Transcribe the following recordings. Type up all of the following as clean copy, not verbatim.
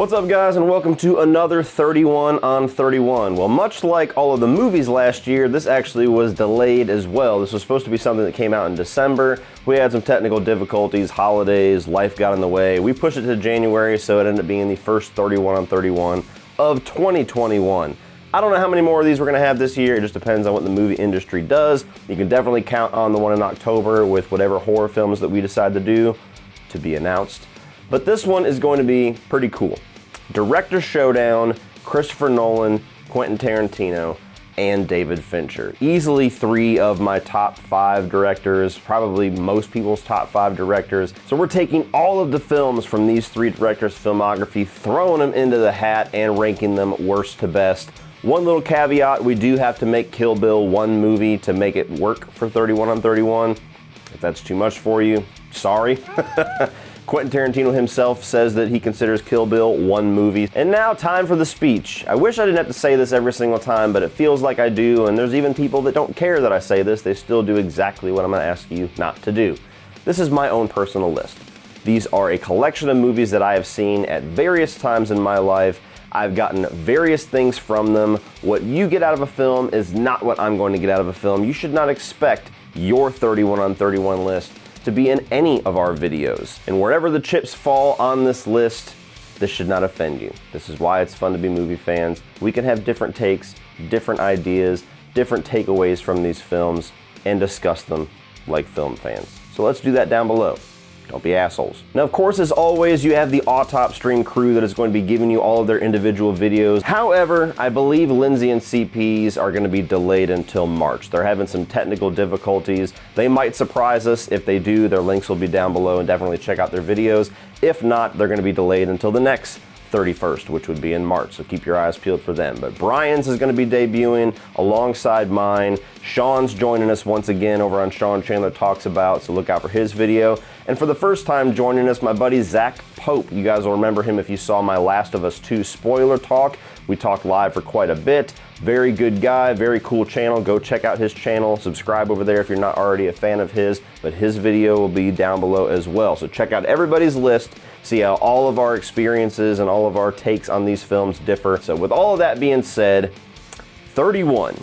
What's up, guys, and welcome to another 31 on 31. Well, much like all of the movies last year, this actually was delayed as well. This was supposed to be something that came out in December. We had some technical difficulties, holidays, life got in the way. We pushed it to January, so it ended up being the first 31 on 31 of 2021. I don't know how many more of these we're going to have this year. It just depends on what the movie industry does. You can definitely count on the one in October with whatever horror films that we decide to do to be announced. But this one is going to be pretty cool. Director Showdown, Christopher Nolan, Quentin Tarantino, and David Fincher. Easily three of my top 5 directors, probably most people's top 5 directors. So we're taking all of the films from these 3 directors' filmography, throwing them into the hat and ranking them worst to best. One little caveat, we do have to make Kill Bill one movie to make it work for 31 on 31. If that's too much for you, sorry. Quentin Tarantino himself says that he considers Kill Bill one movie. And now, time for the speech. I wish I didn't have to say this every single time, but it feels like I do, and there's even people that don't care that I say this. They still do exactly what I'm gonna ask you not to do. This is my own personal list. These are a collection of movies that I have seen at various times in my life. I've gotten various things from them. What you get out of a film is not what I'm going to get out of a film. You should not expect your 31 on 31 list to be in any of our videos. And wherever the chips fall on this list, this should not offend you. This is why it's fun to be movie fans. We can have different takes, different ideas, different takeaways from these films, and discuss them like film fans. So let's do that down below. Don't be assholes. Now, of course, as always, you have the Autop Stream crew that is going to be giving you all of their individual videos. However, I believe Lindsay and CP's are going to be delayed until March. They're having some technical difficulties. They might surprise us. If they do, their links will be down below, and definitely check out their videos. If not, they're going to be delayed until the next 31st, which would be in March, so keep your eyes peeled for them. But Brian's is going to be debuting alongside mine. Sean's joining us once again over on Sean Chandler Talks About, so look out for his video. And for the first time joining us, my buddy Zach Pope. You guys will remember him if you saw my Last of Us 2 spoiler talk. We talked live for quite a bit. Very good guy, very cool channel. Go check out his channel. Subscribe over there if you're not already a fan of his, but his video will be down below as well. So check out everybody's list, see how all of our experiences and all of our takes on these films differ. So with all of that being said, 31,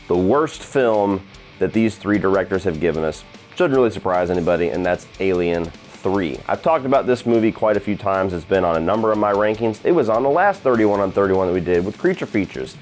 the worst film that these 3 directors have given us. Shouldn't really surprise anybody, and that's Alien 3. I've talked about this movie quite a few times. It's been on a number of my rankings. It was on the last 31 on 31 that we did with Creature Features.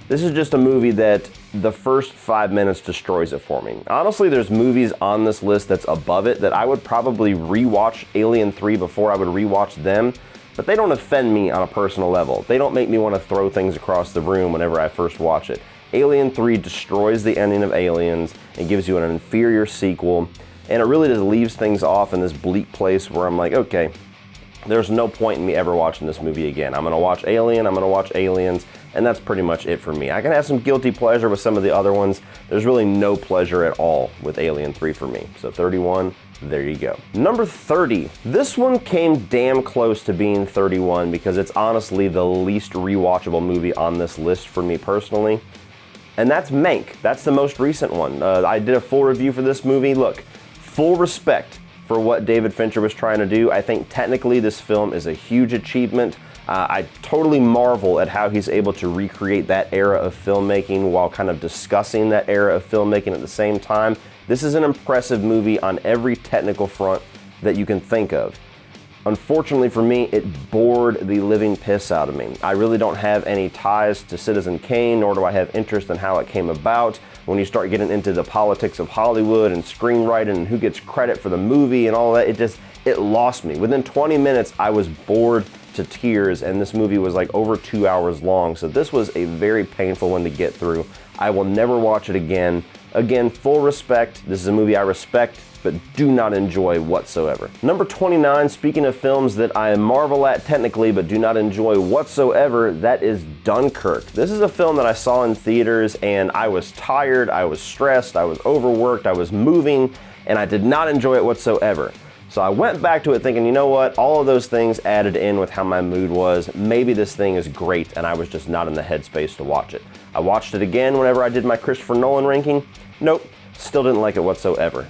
This is just a movie that the first 5 minutes destroys it for me. Honestly, there's movies on this list that's above it that I would probably rewatch Alien 3 before I would rewatch them, but they don't offend me on a personal level. They don't make me want to throw things across the room whenever I first watch it. Alien 3 destroys the ending of Aliens and gives you an inferior sequel, and it really just leaves things off in this bleak place where I'm like, okay, there's no point in me ever watching this movie again. I'm gonna watch Alien, I'm gonna watch Aliens, and that's pretty much it for me. I can have some guilty pleasure with some of the other ones. There's really no pleasure at all with Alien 3 for me. So 31, there you go. Number 30. This one came damn close to being 31 because it's honestly the least rewatchable movie on this list for me personally. And that's Mank. That's the most recent one. I did a full review for this movie. Look, full respect for what David Fincher was trying to do. I think technically this film is a huge achievement. I totally marvel at how he's able to recreate that era of filmmaking while kind of discussing that era of filmmaking at the same time. This is an impressive movie on every technical front that you can think of. Unfortunately for me, it bored the living piss out of me. I really don't have any ties to Citizen Kane, nor do I have interest in how it came about. When you start getting into the politics of Hollywood and screenwriting and who gets credit for the movie and all that, it lost me. Within 20 minutes, I was bored to tears, and this movie was like over 2 hours long, so this was a very painful one to get through. I will never watch it again. Again, full respect. This is a movie I respect, but do not enjoy whatsoever. Number 29, speaking of films that I marvel at technically, but do not enjoy whatsoever, that is Dunkirk. This is a film that I saw in theaters, and I was tired, I was stressed, I was overworked, I was moving, and I did not enjoy it whatsoever. So I went back to it thinking, you know what, all of those things added in with how my mood was. Maybe this thing is great, and I was just not in the headspace to watch it. I watched it again whenever I did my Christopher Nolan ranking. Nope, still didn't like it whatsoever.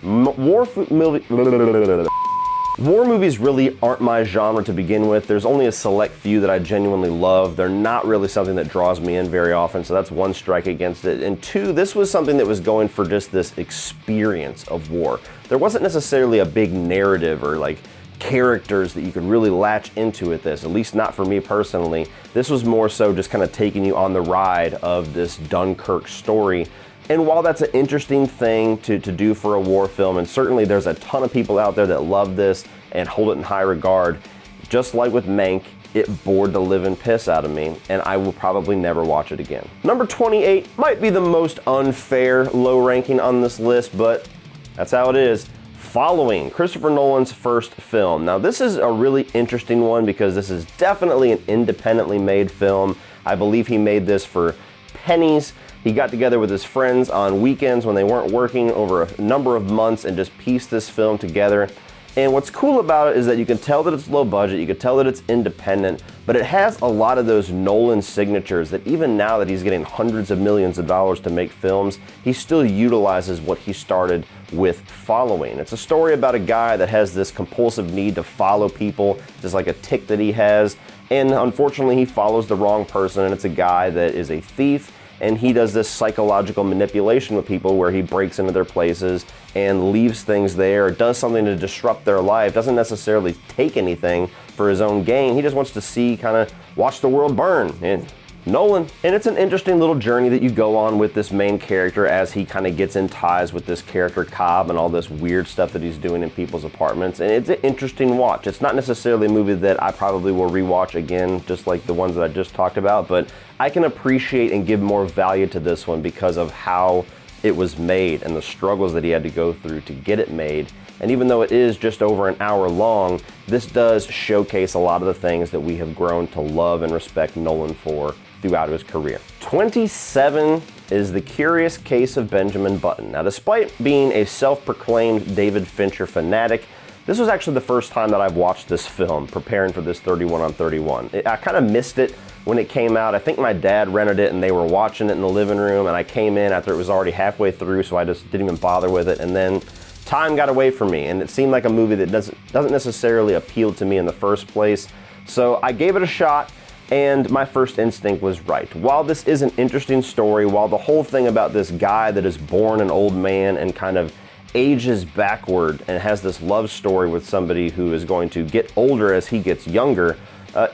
War movies really aren't my genre to begin with. There's only a select few that I genuinely love. They're not really something that draws me in very often, so that's one strike against it. And two, this was something that was going for just this experience of war. There wasn't necessarily a big narrative or like characters that you could really latch into with this, at least not for me personally. This was more so just kind of taking you on the ride of this Dunkirk story. And while that's an interesting thing to do for a war film, and certainly there's a ton of people out there that love this and hold it in high regard, just like with Mank, it bored the living piss out of me, and I will probably never watch it again. Number 28 might be the most unfair low ranking on this list, but that's how it is. Following, Christopher Nolan's first film. Now this is a really interesting one because this is definitely an independently made film. I believe he made this for pennies. He got together with his friends on weekends when they weren't working over a number of months and just pieced this film together. And what's cool about it is that you can tell that it's low budget, you can tell that it's independent, but it has a lot of those Nolan signatures that even now that he's getting hundreds of millions of dollars to make films, he still utilizes what he started with Following. It's a story about a guy that has this compulsive need to follow people, just like a tic that he has, and unfortunately he follows the wrong person, and it's a guy that is a thief, and he does this psychological manipulation with people where he breaks into their places and leaves things there, does something to disrupt their life, doesn't necessarily take anything for his own gain. He just wants to see, kind of watch the world burn. And Nolan. And it's an interesting little journey that you go on with this main character as he kind of gets in ties with this character Cobb and all this weird stuff that he's doing in people's apartments. And it's an interesting watch. It's not necessarily a movie that I probably will rewatch again, just like the ones that I just talked about, but I can appreciate and give more value to this one because of how it was made and the struggles that he had to go through to get it made. And even though it is just over an hour long, this does showcase a lot of the things that we have grown to love and respect Nolan for throughout his career. 27 is The Curious Case of Benjamin Button. Now, despite being a self-proclaimed David Fincher fanatic, this was actually the first time that I've watched this film, preparing for this 31 on 31. I kind of missed it when it came out. I think my dad rented it and they were watching it in the living room, and I came in after it was already halfway through, so I just didn't even bother with it. And then time got away from me, and it seemed like a movie that doesn't necessarily appeal to me in the first place. So I gave it a shot, and my first instinct was right. While this is an interesting story, while the whole thing about this guy that is born an old man and kind of ages backward and has this love story with somebody who is going to get older as he gets younger,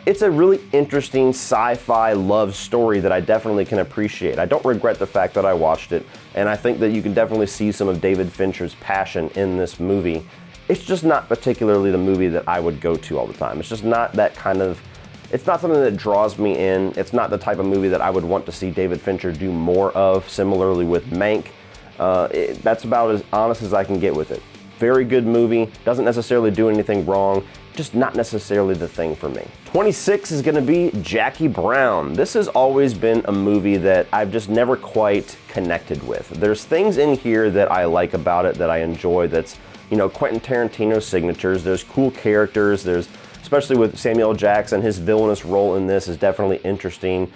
it's a really interesting sci-fi love story that I definitely can appreciate. I don't regret the fact that I watched it, and I think that you can definitely see some of David Fincher's passion in this movie. It's just not particularly the movie that I would go to all the time. It's just not that kind of, it's not something that draws me in. It's not the type of movie that I would want to see David Fincher do more of, similarly with Mank. That's about as honest as I can get with it. Very good movie, doesn't necessarily do anything wrong, just not necessarily the thing for me. 26 is gonna be Jackie Brown. This has always been a movie that I've just never quite connected with. There's things in here that I like about it, that I enjoy, that's, you know, Quentin Tarantino signatures. There's cool characters, there's, especially with Samuel L. Jackson, his villainous role in this is definitely interesting.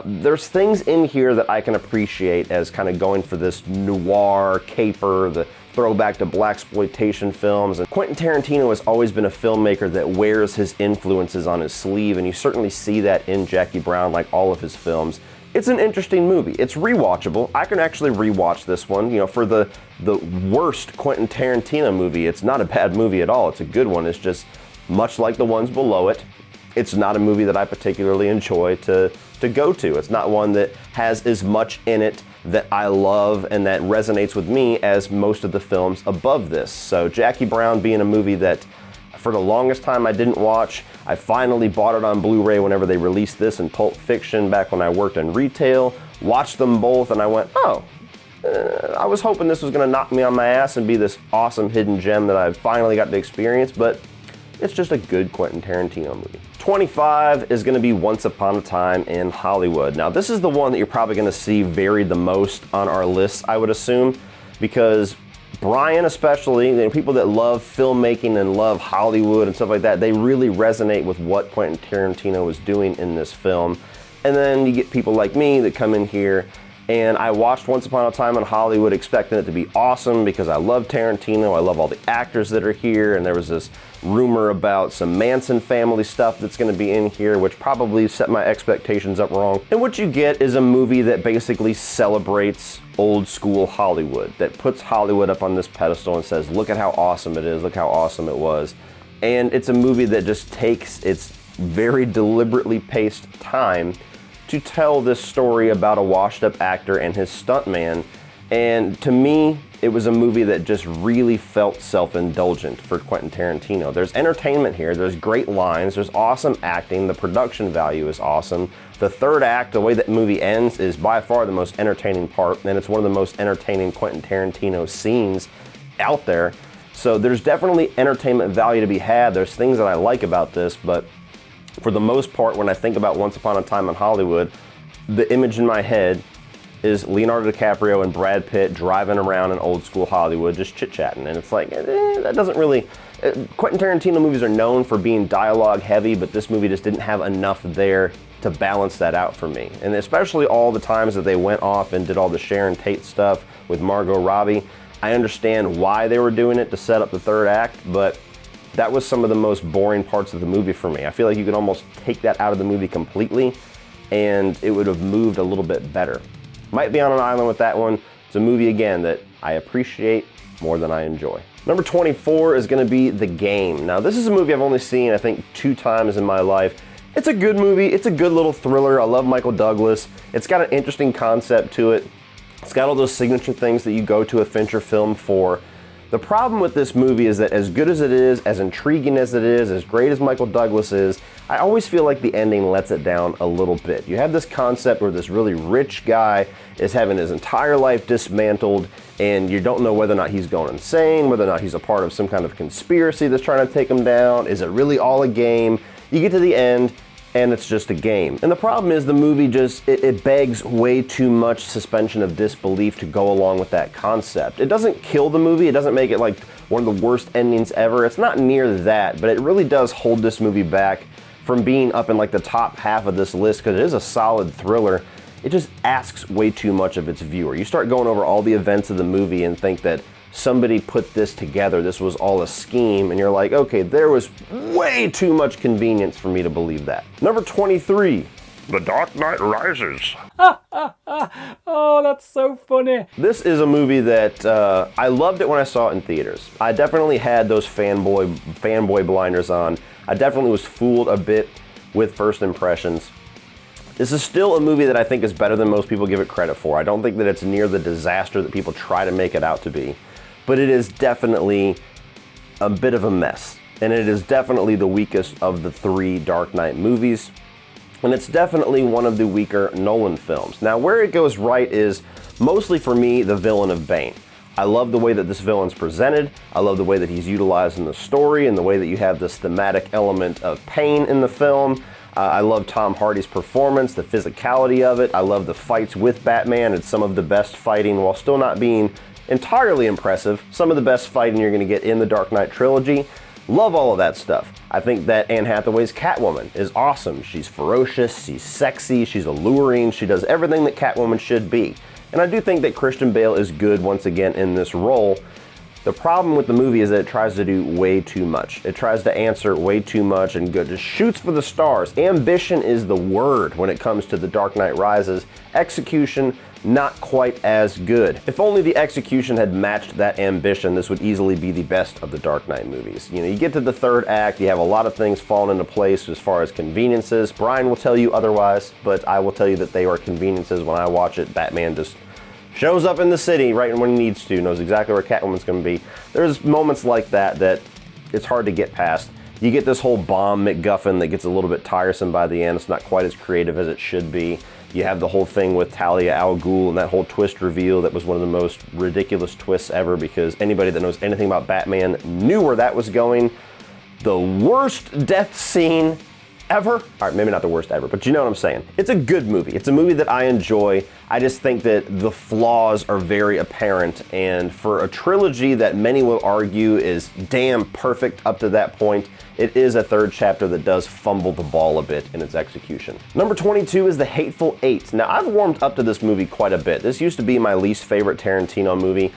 There's things in here that I can appreciate as kind of going for this noir caper, the throwback to blaxploitation films. And Quentin Tarantino has always been a filmmaker that wears his influences on his sleeve, and you certainly see that in Jackie Brown, like all of his films. It's an interesting movie. It's rewatchable. I can actually rewatch this one. You know, for the worst Quentin Tarantino movie, it's not a bad movie at all. It's a good one. It's just much like the ones below it. It's not a movie that I particularly enjoy to go to. It's not one that has as much in it that I love and that resonates with me as most of the films above this. So Jackie Brown being a movie that for the longest time I didn't watch. I finally bought it on Blu-ray whenever they released this and Pulp Fiction back when I worked in retail. Watched them both and I went, oh, I was hoping this was gonna knock me on my ass and be this awesome hidden gem that I finally got to experience, but it's just a good Quentin Tarantino movie. 25 is gonna be Once Upon a Time in Hollywood. Now this is the one that you're probably gonna see varied the most on our list, I would assume, because Brian especially, the people that love filmmaking and love Hollywood and stuff like that, they really resonate with what Quentin Tarantino was doing in this film. And then you get people like me that come in here And I watched Once Upon a Time in Hollywood expecting it to be awesome because I love Tarantino, I love all the actors that are here, and there was this rumor about some Manson family stuff that's going to be in here, which probably set my expectations up wrong. And what you get is a movie that basically celebrates old school Hollywood, that puts Hollywood up on this pedestal and says, look at how awesome it is, look how awesome it was. And it's a movie that just takes its very deliberately paced time to tell this story about a washed-up actor and his stuntman. And to me, it was a movie that just really felt self-indulgent for Quentin Tarantino. There's entertainment here, there's great lines, there's awesome acting, the production value is awesome. The third act, the way that movie ends, is by far the most entertaining part, and it's one of the most entertaining Quentin Tarantino scenes out there. So there's definitely entertainment value to be had. There's things that I like about this, but for the most part, when I think about Once Upon a Time in Hollywood, the image in my head is Leonardo DiCaprio and Brad Pitt driving around in old school Hollywood just chit-chatting. And it's like, that doesn't really... Quentin Tarantino movies are known for being dialogue heavy, but this movie just didn't have enough there to balance that out for me. And especially all the times that they went off and did all the Sharon Tate stuff with Margot Robbie. I understand why they were doing it to set up the third act, but that was some of the most boring parts of the movie for me. I feel like you could almost take that out of the movie completely and it would have moved a little bit better. Might be on an island with that one. It's a movie, again, that I appreciate more than I enjoy. Number 24 is going to be The Game. Now, this is a movie I've only seen, I think, 2 times in my life. It's a good movie. It's a good little thriller. I love Michael Douglas. It's got an interesting concept to it. It's got all those signature things that you go to a Fincher film for. The problem with this movie is that as good as it is, as intriguing as it is, as great as Michael Douglas is, I always feel like the ending lets it down a little bit. You have this concept where this really rich guy is having his entire life dismantled, and you don't know whether or not he's going insane, whether or not he's a part of some kind of conspiracy that's trying to take him down. Is it really all a game? You get to the end, and it's just a game. And the problem is the movie just, it begs way too much suspension of disbelief to go along with that concept. It doesn't kill the movie, it doesn't make it like one of the worst endings ever. It's not near that, but it really does hold this movie back from being up in like the top half of this list because it is a solid thriller. It just asks way too much of its viewer. You start going over all the events of the movie and think that somebody put this together, this was all a scheme, and you're like, okay, there was way too much convenience for me to believe that. Number 23, The Dark Knight Rises. Oh, that's so funny. This is a movie that I loved it when I saw it in theaters. I definitely had those fanboy blinders on. I definitely was fooled a bit with first impressions. This is still a movie that I think is better than most people give it credit for. I don't think that it's near the disaster that people try to make it out to be. But it is definitely a bit of a mess. And it is definitely the weakest of the 3 Dark Knight movies. And it's definitely one of the weaker Nolan films. Now, where it goes right is mostly for me the villain of Bane. I love the way that this villain's presented. I love the way that he's utilized in the story and the way that you have this thematic element of pain in the film. I love Tom Hardy's performance, the physicality of it. I love the fights with Batman. It's some of the best fighting while still not being entirely impressive. Some of the best fighting you're going to get in the Dark Knight trilogy. Love all of that stuff. I think that Anne Hathaway's Catwoman is awesome. She's ferocious, she's sexy, she's alluring, she does everything that Catwoman should be. And I do think that Christian Bale is good once again in this role. The problem with the movie is that it tries to do way too much. It tries to answer way too much and just shoots for the stars. Ambition is the word when it comes to The Dark Knight Rises. Execution, not quite as good. If only the execution had matched that ambition, this would easily be the best of the Dark Knight movies. You know, you get to the third act, you have a lot of things falling into place as far as conveniences. Brian will tell you otherwise, but I will tell you that they are conveniences. When I watch it, Batman just shows up in the city right when he needs to, knows exactly where Catwoman's going to be. There's moments like that that it's hard to get past. You get this whole bomb MacGuffin that gets a little bit tiresome by the end. It's not quite as creative as it should be. You have the whole thing with Talia al Ghul and that whole twist reveal that was one of the most ridiculous twists ever because anybody that knows anything about Batman knew where that was going. The worst death scene ever. All right, maybe not the worst ever, but you know what I'm saying. It's a good movie. It's a movie that I enjoy. I just think that the flaws are very apparent, and for a trilogy that many will argue is damn perfect up to that point, it is a third chapter that does fumble the ball a bit in its execution. Number 22 is The Hateful Eight. Now, I've warmed up to this movie quite a bit. This used to be my least favorite Tarantino movie.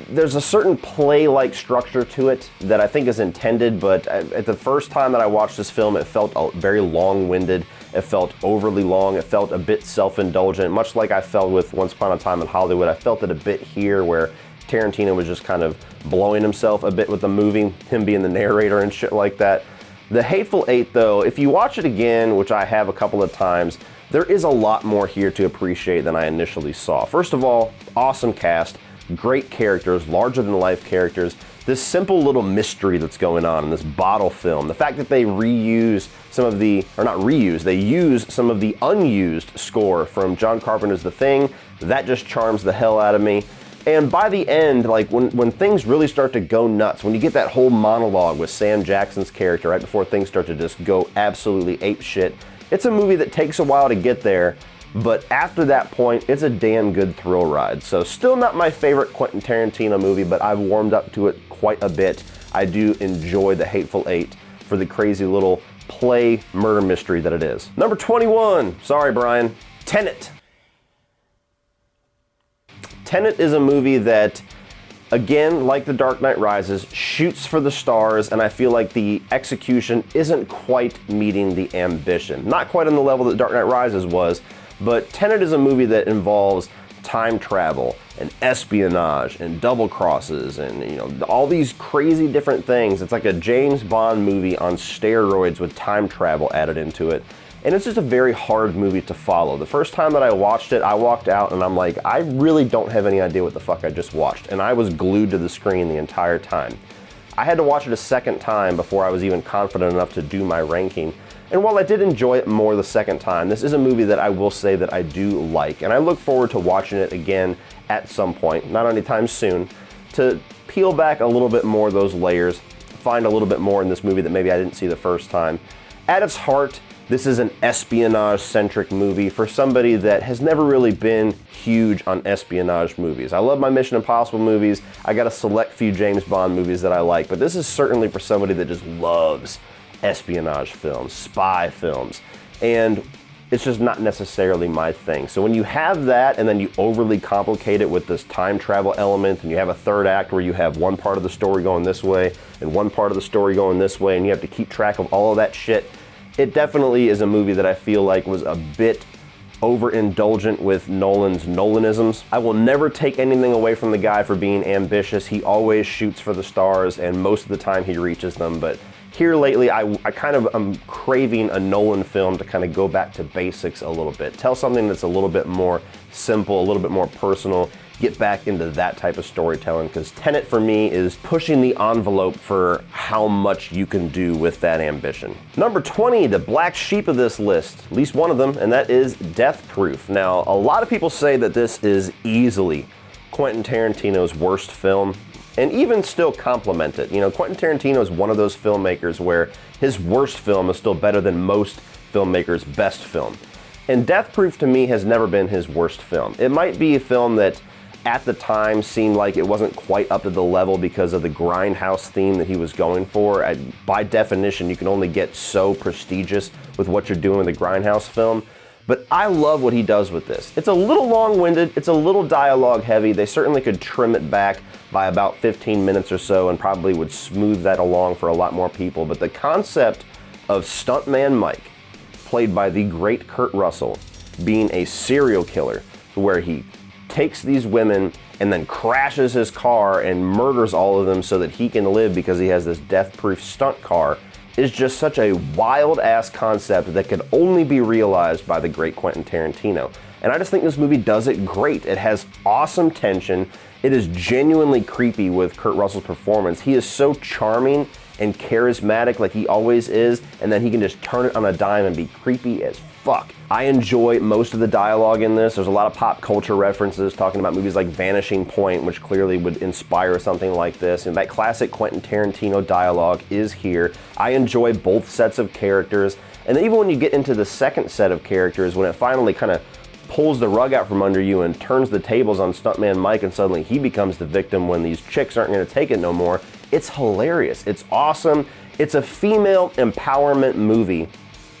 There's a certain play-like structure to it that I think is intended, but at the first time that I watched this film, it felt very long-winded. It felt overly long. It felt a bit self-indulgent, much like I felt with Once Upon a Time in Hollywood. I felt it a bit here where Tarantino was just kind of blowing himself a bit with the movie, him being the narrator and shit like that. The Hateful Eight, though, if you watch it again, which I have a couple of times, there is a lot more here to appreciate than I initially saw. First of all, awesome cast. Great characters, larger-than-life characters, this simple little mystery that's going on in this bottle film. The fact that they reuse some of the, or not reuse, they use some of the unused score from John Carpenter's The Thing, that just charms the hell out of me. And by the end, like when things really start to go nuts, when you get that whole monologue with Sam Jackson's character right before things start to just go absolutely apeshit, it's a movie that takes a while to get there, but after that point, it's a damn good thrill ride. So still not my favorite Quentin Tarantino movie, but I've warmed up to it quite a bit. I do enjoy The Hateful Eight for the crazy little play murder mystery that it is. Number 21, sorry Brian, Tenet. Tenet is a movie that, again, like The Dark Knight Rises, shoots for the stars, and I feel like the execution isn't quite meeting the ambition. Not quite on the level that Dark Knight Rises was, but Tenet is a movie that involves time travel and espionage and double crosses and all these crazy different things. It's like a James Bond movie on steroids with time travel added into it. And it's just a very hard movie to follow. The first time that I watched it, I walked out and I'm like, I really don't have any idea what the fuck I just watched. And I was glued to the screen the entire time. I had to watch it a second time before I was even confident enough to do my ranking. And while I did enjoy it more the second time, this is a movie that I will say that I do like. And I look forward to watching it again at some point, not anytime soon, to peel back a little bit more of those layers, find a little bit more in this movie that maybe I didn't see the first time. At its heart, this is an espionage-centric movie for somebody that has never really been huge on espionage movies. I love my Mission Impossible movies. I got a select few James Bond movies that I like, but this is certainly for somebody that just loves espionage films, spy films, and it's just not necessarily my thing. So when you have that and then you overly complicate it with this time travel element and you have a third act where you have one part of the story going this way and one part of the story going this way and you have to keep track of all of that shit, it definitely is a movie that I feel like was a bit overindulgent with Nolan's Nolanisms. I will never take anything away from the guy for being ambitious. He always shoots for the stars and most of the time he reaches them, but here lately, I kind of am craving a Nolan film to kind of go back to basics a little bit. Tell something that's a little bit more simple, a little bit more personal, get back into that type of storytelling, because Tenet for me is pushing the envelope for how much you can do with that ambition. Number 20, the black sheep of this list, at least one of them, and that is Death Proof. Now, a lot of people say that this is easily Quentin Tarantino's worst film, and even still compliment it. Quentin Tarantino is one of those filmmakers where his worst film is still better than most filmmakers' best film. And Death Proof to me has never been his worst film. It might be a film that at the time seemed like it wasn't quite up to the level because of the grindhouse theme that he was going for. By definition, you can only get so prestigious with what you're doing with a grindhouse film. But I love what he does with this. It's a little long-winded, it's a little dialogue heavy. They certainly could trim it back by about 15 minutes or so and probably would smooth that along for a lot more people. But the concept of Stuntman Mike, played by the great Kurt Russell, being a serial killer, where he takes these women and then crashes his car and murders all of them so that he can live because he has this death-proof stunt car, is just such a wild-ass concept that could only be realized by the great Quentin Tarantino. And I just think this movie does it great. It has awesome tension. It is genuinely creepy with Kurt Russell's performance. He is so charming and charismatic like he always is, and then he can just turn it on a dime and be creepy as fuck. I enjoy most of the dialogue in this. There's a lot of pop culture references talking about movies like Vanishing Point, which clearly would inspire something like this. And that classic Quentin Tarantino dialogue is here. I enjoy both sets of characters. And then even when you get into the second set of characters, when it finally kind of pulls the rug out from under you and turns the tables on Stuntman Mike and suddenly he becomes the victim when these chicks aren't going to take it no more, it's hilarious. It's awesome. It's a female empowerment movie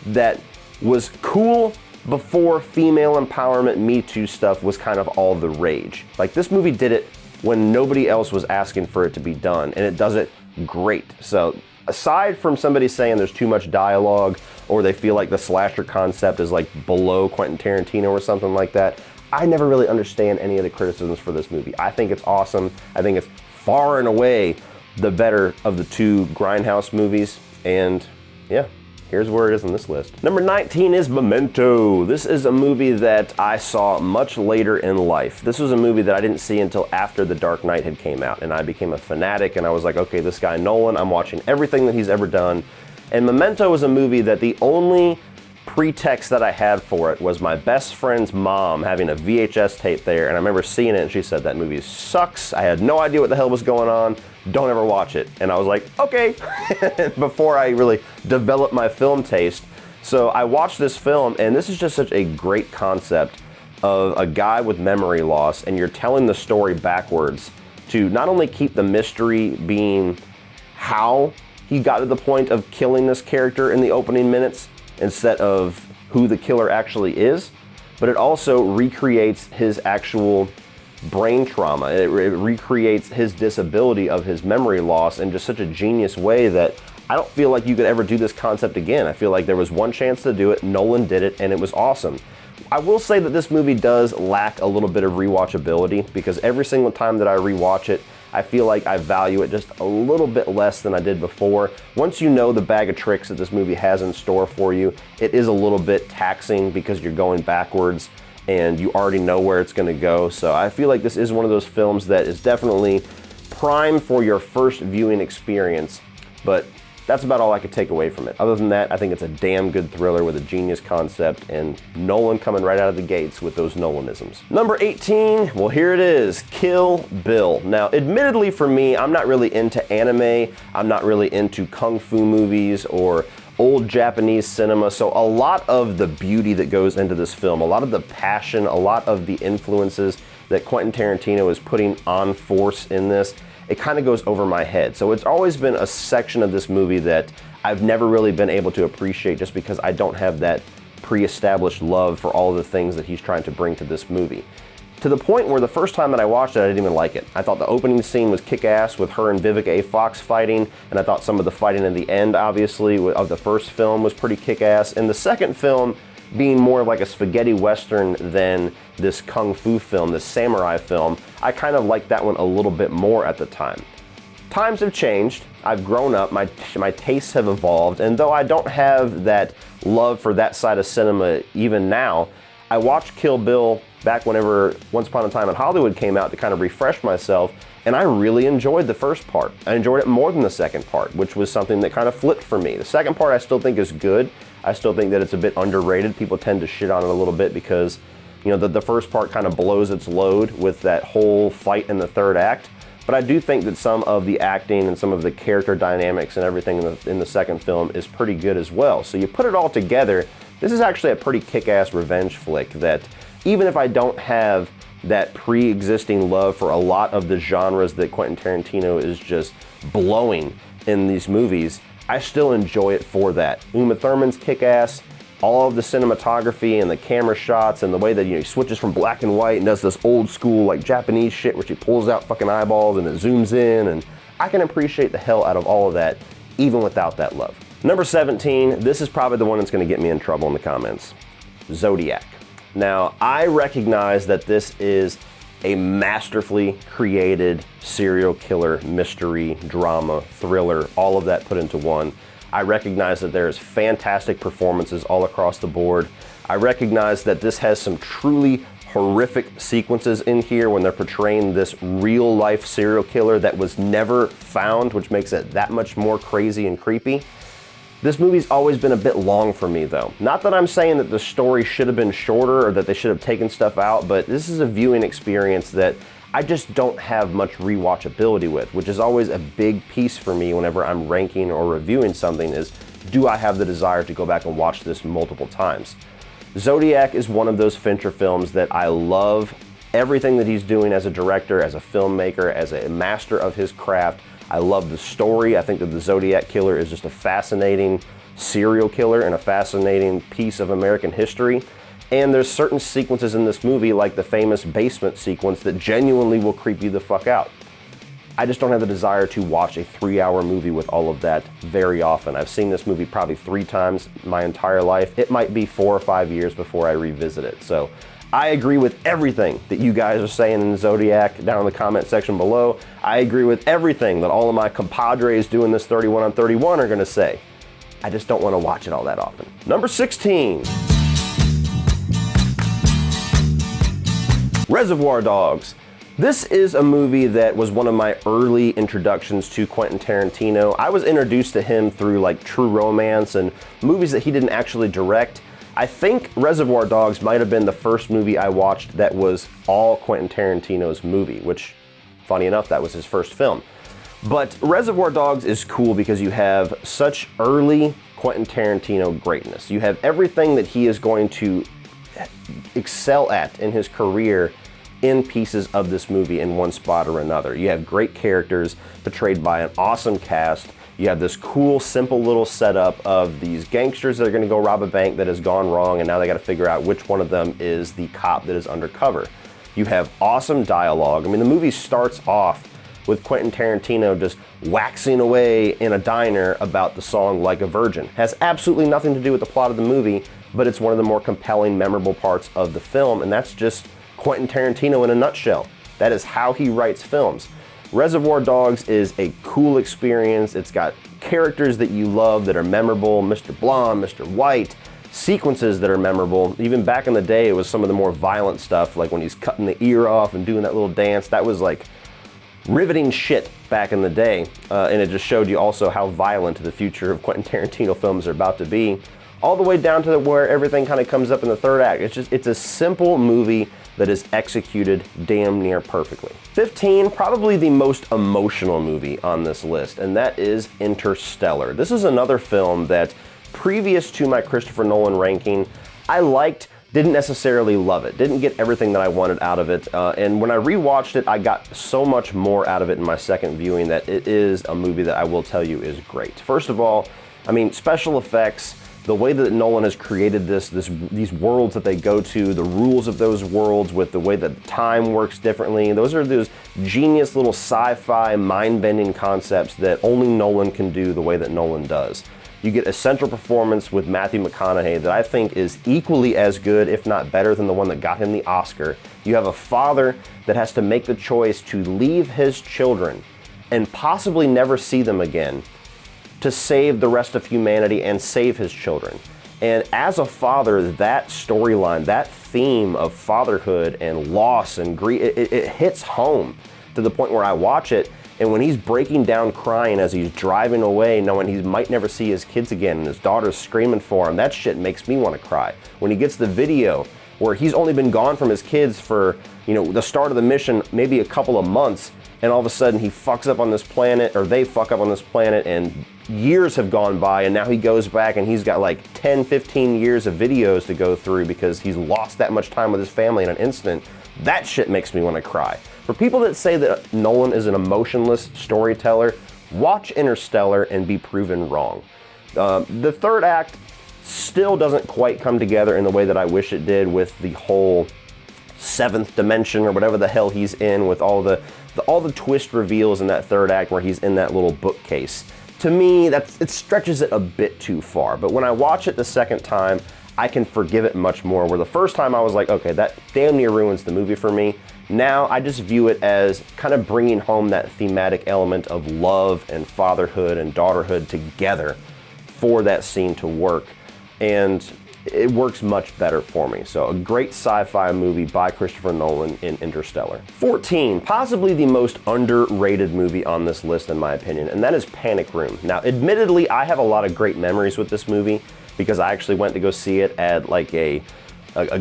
that was cool before female empowerment Me Too stuff was kind of all the rage. Like, this movie did it when nobody else was asking for it to be done, and it does it great. So aside from somebody saying there's too much dialogue or they feel like the slasher concept is like below Quentin Tarantino or something like that, I never really understand any of the criticisms for this movie. I think it's awesome. I think it's far and away the better of the two Grindhouse movies, and yeah, here's where it is on this list. Number 19 is Memento. This is a movie that I saw much later in life. This was a movie that I didn't see until after The Dark Knight had came out, and I became a fanatic, and I was like, okay, this guy Nolan, I'm watching everything that he's ever done. And Memento was a movie that the only pretext that I had for it was my best friend's mom having a VHS tape there, and I remember seeing it and she said that movie sucks. I had no idea what the hell was going on. Don't ever watch it. And I was like, okay, before I really developed my film taste. So I watched this film, and this is just such a great concept of a guy with memory loss, and you're telling the story backwards to not only keep the mystery being how he got to the point of killing this character in the opening minutes instead of who the killer actually is, but it also recreates his actual brain trauma. It recreates his disability of his memory loss in just such a genius way that I don't feel like you could ever do this concept again. I feel like there was one chance to do it, Nolan did it, and it was awesome. I will say that this movie does lack a little bit of rewatchability, because every single time that I rewatch it, I feel like I value it just a little bit less than I did before. Once you know the bag of tricks that this movie has in store for you, it is a little bit taxing because you're going backwards and you already know where it's going to go. So I feel like this is one of those films that is definitely prime for your first viewing experience, but that's about all I could take away from it. Other than that, I think it's a damn good thriller with a genius concept, and Nolan coming right out of the gates with those Nolanisms. Number 18, well, here it is, Kill Bill. Now, admittedly for me, I'm not really into anime. I'm not really into kung fu movies or old Japanese cinema, so a lot of the beauty that goes into this film, a lot of the passion, a lot of the influences that Quentin Tarantino is putting on force in this, it kind of goes over my head. So it's always been a section of this movie that I've never really been able to appreciate just because I don't have that pre-established love for all of the things that he's trying to bring to this movie. To the point where the first time that I watched it, I didn't even like it. I thought the opening scene was kick-ass with her and Vivica A. Fox fighting, and I thought some of the fighting in the end, obviously, of the first film was pretty kick-ass. And the second film, being more of like a spaghetti western than this kung fu film, this samurai film, I kind of liked that one a little bit more at the time. Times have changed. I've grown up, my tastes have evolved, and though I don't have that love for that side of cinema even now, I watched Kill Bill back whenever Once Upon a Time in Hollywood came out to kind of refresh myself, and I really enjoyed the first part. I enjoyed it more than the second part, which was something that kind of flipped for me. The second part I still think is good. I still think that it's a bit underrated. People tend to shit on it a little bit because, you know, the first part kind of blows its load with that whole fight in the third act. But I do think that some of the acting and some of the character dynamics and everything in the second film is pretty good as well. So you put it all together, this is actually a pretty kick-ass revenge flick that, even if I don't have that pre-existing love for a lot of the genres that Quentin Tarantino is just blowing in these movies, I still enjoy it for that. Uma Thurman's kick-ass, all of the cinematography and the camera shots and the way that, you know, he switches from black and white and does this old school like Japanese shit where she pulls out fucking eyeballs and it zooms in, and I can appreciate the hell out of all of that even without that love. Number 17, this is probably the one that's going to get me in trouble in the comments. Zodiac. Now, I recognize that this is a masterfully created serial killer, mystery, drama, thriller, all of that put into one. I recognize that there's fantastic performances all across the board. I recognize that this has some truly horrific sequences in here when they're portraying this real life serial killer that was never found, which makes it that much more crazy and creepy. This movie's always been a bit long for me though. Not that I'm saying that the story should have been shorter or that they should have taken stuff out, but this is a viewing experience that I just don't have much rewatchability with, which is always a big piece for me whenever I'm ranking or reviewing something is, do I have the desire to go back and watch this multiple times? Zodiac is one of those Fincher films that I love everything that he's doing as a director, as a filmmaker, as a master of his craft. I love the story. I think that the Zodiac Killer is just a fascinating serial killer and a fascinating piece of American history. And there's certain sequences in this movie, like the famous basement sequence, that genuinely will creep you the fuck out. I just don't have the desire to watch a 3-hour movie with all of that very often. I've seen this movie probably 3 times my entire life. It might be 4 or 5 years before I revisit it. So I agree with everything that you guys are saying in Zodiac down in the comment section below. I agree with everything that all of my compadres doing this 31 on 31 are gonna say. I just don't wanna watch it all that often. Number 16. Reservoir Dogs. This is a movie that was one of my early introductions to Quentin Tarantino. I was introduced to him through like True Romance and movies that he didn't actually direct. I think Reservoir Dogs might have been the first movie I watched that was all Quentin Tarantino's movie, which, funny enough, that was his first film. But Reservoir Dogs is cool because you have such early Quentin Tarantino greatness. You have everything that he is going to excel at in his career in pieces of this movie in one spot or another. You have great characters portrayed by an awesome cast. You have this cool, simple little setup of these gangsters that are gonna go rob a bank that has gone wrong, and now they gotta figure out which one of them is the cop that is undercover. You have awesome dialogue. I mean, the movie starts off with Quentin Tarantino just waxing away in a diner about the song Like a Virgin. Has absolutely nothing to do with the plot of the movie, but it's one of the more compelling, memorable parts of the film, and that's just Quentin Tarantino in a nutshell. That is how he writes films. Reservoir Dogs is a cool experience. It's got characters that you love that are memorable, Mr. Blonde, Mr. White, sequences that are memorable. Even back in the day, it was some of the more violent stuff, like when he's cutting the ear off and doing that little dance. That was like riveting shit back in the day, and it just showed you also how violent the future of Quentin Tarantino films are about to be, all the way down to where everything kind of comes up in the third act. It's a simple movie that is executed damn near perfectly. 15, probably the most emotional movie on this list, and that is Interstellar. This is another film that, previous to my Christopher Nolan ranking, I liked, didn't necessarily love it, didn't get everything that I wanted out of it, and when I rewatched it, I got so much more out of it in my second viewing that it is a movie that I will tell you is great. First of all, I mean, special effects, the way that Nolan has created these worlds that they go to, the rules of those worlds with the way that time works differently, those are those genius little sci-fi, mind-bending concepts that only Nolan can do the way that Nolan does. You get a central performance with Matthew McConaughey that I think is equally as good, if not better, than the one that got him the Oscar. You have a father that has to make the choice to leave his children and possibly never see them again to save the rest of humanity and save his children. And as a father, that storyline, that theme of fatherhood and loss and grief, it hits home to the point where I watch it, and when he's breaking down crying as he's driving away, knowing he might never see his kids again, and his daughter's screaming for him, that shit makes me want to cry. When he gets the video where he's only been gone from his kids for, the start of the mission, maybe a couple of months, and all of a sudden he fucks up on this planet, or they fuck up on this planet, and years have gone by, and now he goes back and he's got like 10, 15 years of videos to go through because he's lost that much time with his family in an instant. That shit makes me want to cry. For people that say that Nolan is an emotionless storyteller, watch Interstellar and be proven wrong. The third act still doesn't quite come together in the way that I wish it did, with the whole seventh dimension or whatever the hell he's in, with all the twist reveals in that third act where he's in that little bookcase. To me, it stretches it a bit too far, but when I watch it the second time, I can forgive it much more. Where the first time I was like, okay, that damn near ruins the movie for me. Now I just view it as kind of bringing home that thematic element of love and fatherhood and daughterhood together for that scene to work. And it works much better for me. So a great sci-fi movie by Christopher Nolan in Interstellar. 14, possibly the most underrated movie on this list in my opinion, and that is Panic Room. Now, admittedly, I have a lot of great memories with this movie because I actually went to go see it at like a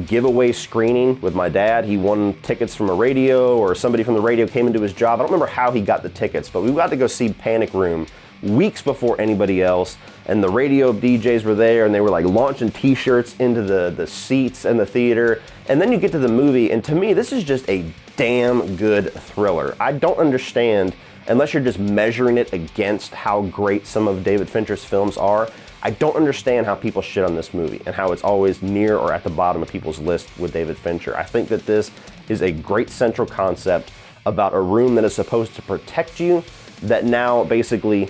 giveaway screening with my dad. He won tickets from a radio, or somebody from the radio came into his job. I don't remember how he got the tickets, but we got to go see Panic Room weeks before anybody else, and the radio DJs were there, and they were like launching t-shirts into the seats in the theater. And then you get to the movie, and to me, this is just a damn good thriller. I don't understand, unless you're just measuring it against how great some of David Fincher's films are, I don't understand how people shit on this movie and how it's always near or at the bottom of people's list with David Fincher. I think that this is a great central concept about a room that is supposed to protect you that now basically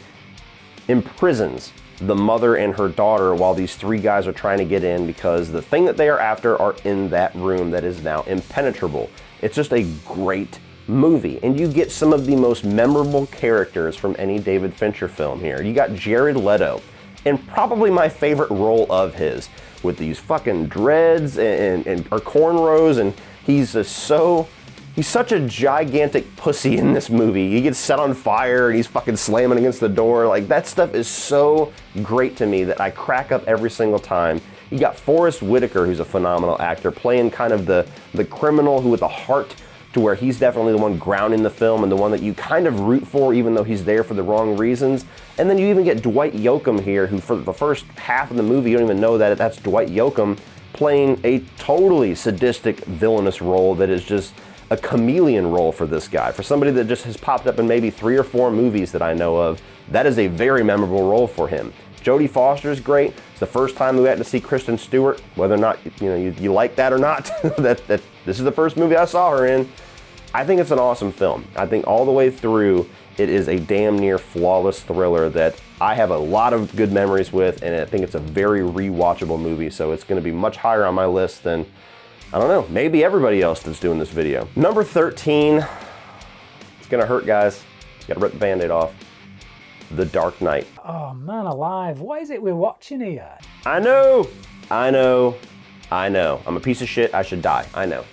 imprisons the mother and her daughter while these three guys are trying to get in because the thing that they are after are in that room that is now impenetrable. It's just a great movie, and you get some of the most memorable characters from any David Fincher film here. You got Jared Leto, and probably my favorite role of his, with these fucking dreads and or cornrows, and he's such a gigantic pussy in this movie. He gets set on fire and he's fucking slamming against the door. Like, that stuff is so great to me that I crack up every single time. You got Forrest Whitaker, who's a phenomenal actor, playing kind of the criminal who with a heart, to where he's definitely the one grounding the film and the one that you kind of root for even though he's there for the wrong reasons. And then you even get Dwight Yoakam here, who for the first half of the movie you don't even know that that's Dwight Yoakam, playing a totally sadistic, villainous role that is just a chameleon role for this guy. For somebody that just has popped up in maybe 3 or 4 movies that I know of, that is a very memorable role for him. Jodie Foster is great. It's the first time we got to see Kristen Stewart, whether or not you like that or not. that this is the first movie I saw her in. I think it's an awesome film. I think all the way through, it is a damn near flawless thriller that I have a lot of good memories with, and I think it's a very rewatchable movie, so it's going to be much higher on my list than, I don't know, maybe everybody else that's doing this video. Number 13, it's going to hurt, guys. Just got to rip the Band-Aid off. The Dark Knight. Oh man alive, what is it we're watching here? I know. I'm a piece of shit, I should die, I know.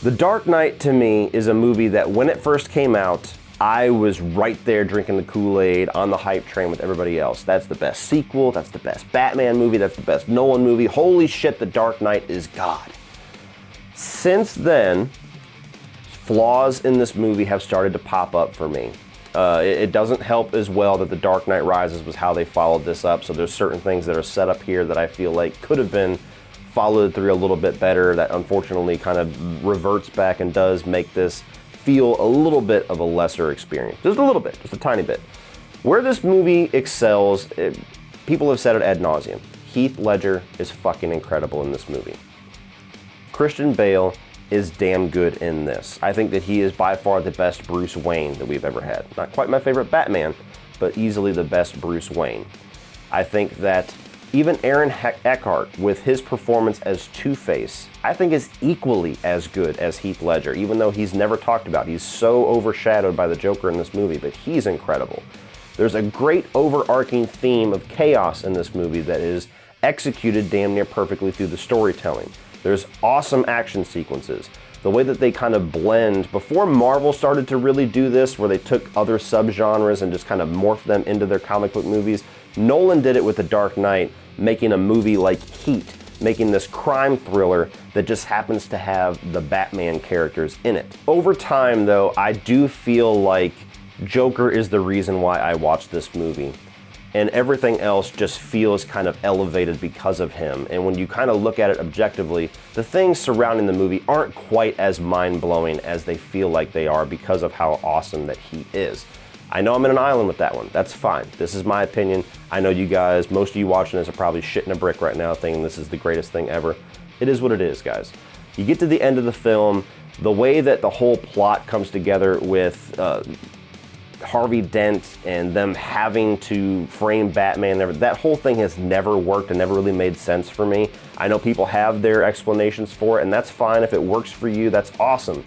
The Dark Knight to me is a movie that when it first came out, I was right there drinking the Kool-Aid on the hype train with everybody else. That's the best sequel, that's the best Batman movie, that's the best Nolan movie. Holy shit, The Dark Knight is God. Since then, flaws in this movie have started to pop up for me. It doesn't help as well that The Dark Knight Rises was how they followed this up, so there's certain things that are set up here that I feel like could have been followed through a little bit better, that unfortunately kind of reverts back and does make this feel a little bit of a lesser experience. Just a little bit, just a tiny bit. Where this movie excels, people have said it ad nauseum. Heath Ledger is fucking incredible in this movie. Christian Bale is damn good in this. I think that he is by far the best Bruce Wayne that we've ever had. Not quite my favorite Batman, but easily the best Bruce Wayne. I think that even Aaron Eckhart, with his performance as Two-Face, I think is equally as good as Heath Ledger, even though he's never talked about. He's so overshadowed by the Joker in this movie, but he's incredible. There's a great overarching theme of chaos in this movie that is executed damn near perfectly through the storytelling. There's awesome action sequences. The way that they kind of blend, before Marvel started to really do this, where they took other subgenres and just kind of morphed them into their comic book movies, Nolan did it with The Dark Knight, making a movie like Heat, making this crime thriller that just happens to have the Batman characters in it. Over time, though, I do feel like Joker is the reason why I watched this movie. And everything else just feels kind of elevated because of him. And when you kind of look at it objectively, the things surrounding the movie aren't quite as mind-blowing as they feel like they are because of how awesome that he is. I know I'm in an island with that one. That's fine. This is my opinion. I know you guys, most of you watching this are probably shitting a brick right now thinking this is the greatest thing ever. It is what it is, guys. You get to the end of the film, the way that the whole plot comes together with Harvey Dent and them having to frame Batman, that whole thing has never worked and never really made sense for me. I know people have their explanations for it, and that's fine. If it works for you, that's awesome.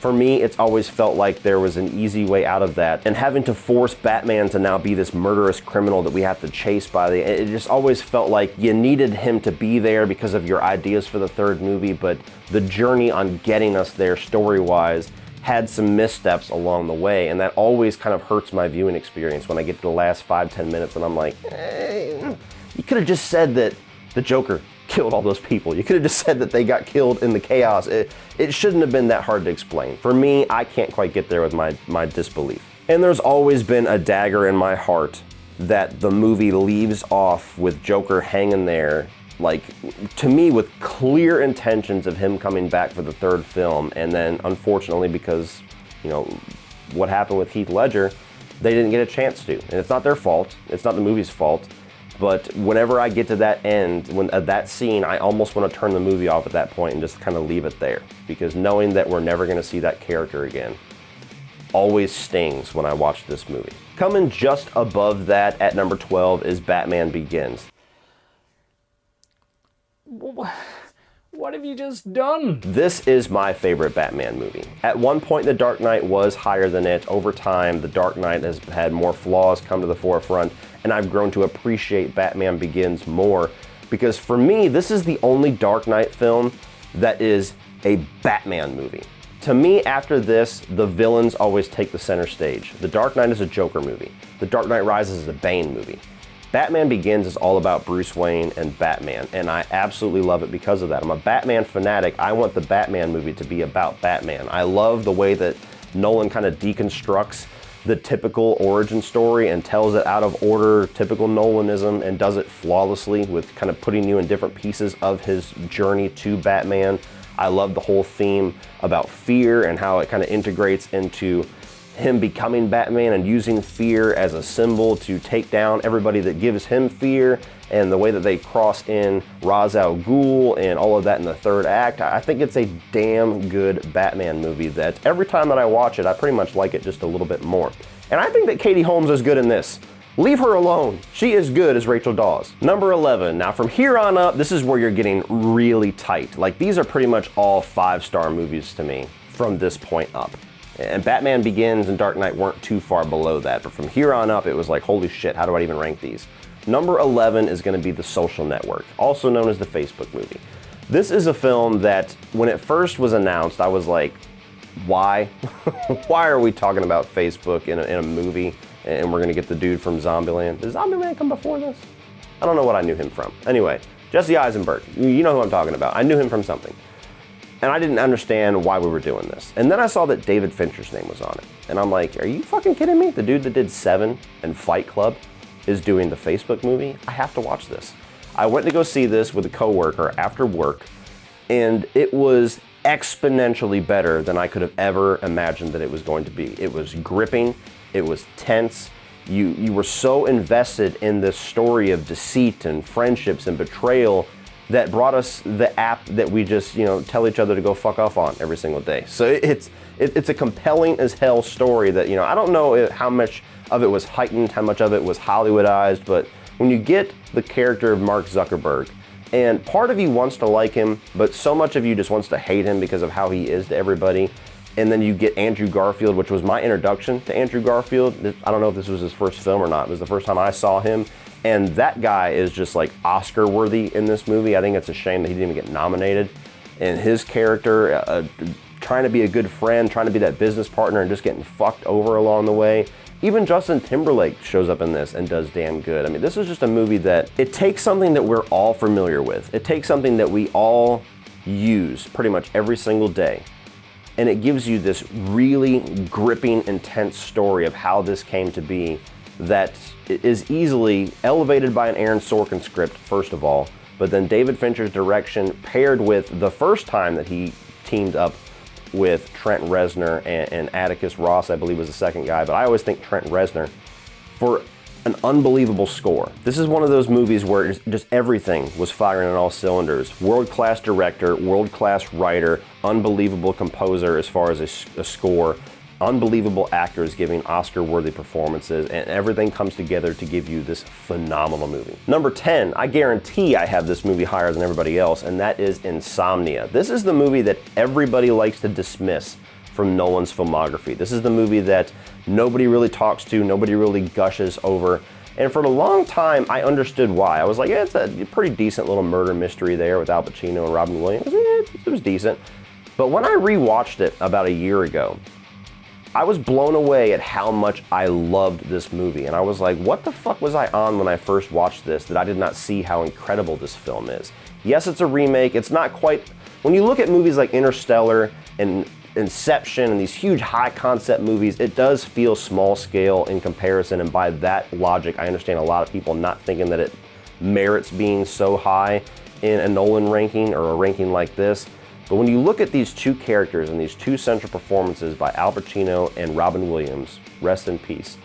For me, it's always felt like there was an easy way out of that, and having to force Batman to now be this murderous criminal that we have to chase it just always felt like you needed him to be there because of your ideas for the third movie, but the journey on getting us there story-wise had some missteps along the way, and that always kind of hurts my viewing experience when I get to the last 5-10 minutes and I'm like, you could have just said that the Joker killed all those people. You could have just said that they got killed in the chaos. It shouldn't have been that hard to explain. For me, I can't quite get there with my disbelief. And there's always been a dagger in my heart that the movie leaves off with Joker hanging there, like, to me, with clear intentions of him coming back for the third film, and then unfortunately, because, you know, what happened with Heath Ledger, they didn't get a chance to. And it's not their fault. It's not the movie's fault. But whenever I get to that end, at that scene, I almost want to turn the movie off at that point and just kind of leave it there. Because knowing that we're never going to see that character again always stings when I watch this movie. Coming just above that at number 12 is Batman Begins. What have you just done? This is my favorite Batman movie. At one point, The Dark Knight was higher than it. Over time, The Dark Knight has had more flaws come to the forefront, and I've grown to appreciate Batman Begins more, because for me, this is the only Dark Knight film that is a Batman movie. To me, after this, the villains always take the center stage. The Dark Knight is a Joker movie. The Dark Knight Rises is a Bane movie. Batman Begins is all about Bruce Wayne and Batman, and I absolutely love it because of that. I'm a Batman fanatic. I want the Batman movie to be about Batman. I love the way that Nolan kind of deconstructs the typical origin story and tells it out of order, typical Nolanism, and does it flawlessly with kind of putting you in different pieces of his journey to Batman. I love the whole theme about fear and how it kind of integrates into him becoming Batman and using fear as a symbol to take down everybody that gives him fear, and the way that they cross in Ra's al Ghul and all of that in the third act. I think it's a damn good Batman movie that every time that I watch it, I pretty much like it just a little bit more. And I think that Katie Holmes is good in this. Leave her alone. She is good as Rachel Dawes. Number 11. Now from here on up, this is where you're getting really tight. Like, these are pretty much all 5-star movies to me from this point up. And Batman Begins and Dark Knight weren't too far below that, but from here on up, it was like, holy shit, how do I even rank these? Number 11 is going to be The Social Network, also known as the Facebook movie. This is a film that, when it first was announced, I was like, why? Why are we talking about Facebook in a movie, and we're going to get the dude from Zombieland? Did Zombieland come before this? I don't know what I knew him from. Anyway, Jesse Eisenberg, you know who I'm talking about. I knew him from something. And I didn't understand why we were doing this. And then I saw that David Fincher's name was on it. And I'm like, are you fucking kidding me? The dude that did Seven and Fight Club is doing the Facebook movie? I have to watch this. I went to go see this with a coworker after work, and it was exponentially better than I could have ever imagined that it was going to be. It was gripping, it was tense. You were so invested in this story of deceit and friendships and betrayal that brought us the app that we just, tell each other to go fuck off on every single day. So it's a compelling as hell story that, I don't know how much of it was heightened, how much of it was Hollywoodized, but when you get the character of Mark Zuckerberg, and part of you wants to like him, but so much of you just wants to hate him because of how he is to everybody, and then you get Andrew Garfield, which was my introduction to Andrew Garfield. I don't know if this was his first film or not. It was the first time I saw him. And that guy is just like Oscar worthy in this movie. I think it's a shame that he didn't even get nominated. And his character, trying to be a good friend, trying to be that business partner, and just getting fucked over along the way. Even Justin Timberlake shows up in this and does damn good. I mean, this is just a movie that, it takes something that we're all familiar with. It takes something that we all use pretty much every single day. And it gives you this really gripping, intense story of how this came to be, that is easily elevated by an Aaron Sorkin script, first of all, but then David Fincher's direction paired with the first time that he teamed up with Trent Reznor and Atticus Ross, I believe was the second guy, but I always think Trent Reznor, for an unbelievable score. This is one of those movies where just everything was firing on all cylinders. World-class director, world-class writer, unbelievable composer as far as a score, unbelievable actors giving Oscar-worthy performances, and everything comes together to give you this phenomenal movie. Number 10, I guarantee I have this movie higher than everybody else, and that is Insomnia. This is the movie that everybody likes to dismiss from Nolan's filmography. This is the movie that nobody really talks to, nobody really gushes over. And for a long time, I understood why. I was like, yeah, it's a pretty decent little murder mystery there with Al Pacino and Robin Williams. It was decent. But when I rewatched it about a year ago, I was blown away at how much I loved this movie. And I was like, what the fuck was I on when I first watched this that I did not see how incredible this film is? Yes, it's a remake. It's not quite... When you look at movies like Interstellar and Inception and these huge high concept movies, it does feel small scale in comparison, and by that logic I understand a lot of people not thinking that it merits being so high in a Nolan ranking or a ranking like this. But when you look at these two characters and these two central performances by Al Pacino and Robin Williams, rest in peace,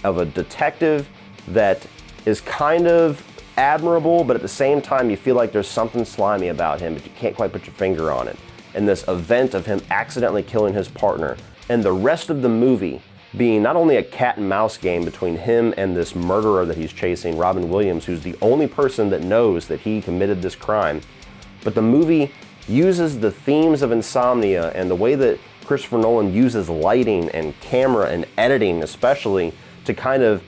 of a detective that is kind of admirable, but at the same time you feel like there's something slimy about him, but you can't quite put your finger on it. And this event of him accidentally killing his partner, and the rest of the movie being not only a cat and mouse game between him and this murderer that he's chasing, Robin Williams, who's the only person that knows that he committed this crime, but the movie uses the themes of insomnia and the way that Christopher Nolan uses lighting and camera and editing especially to kind of,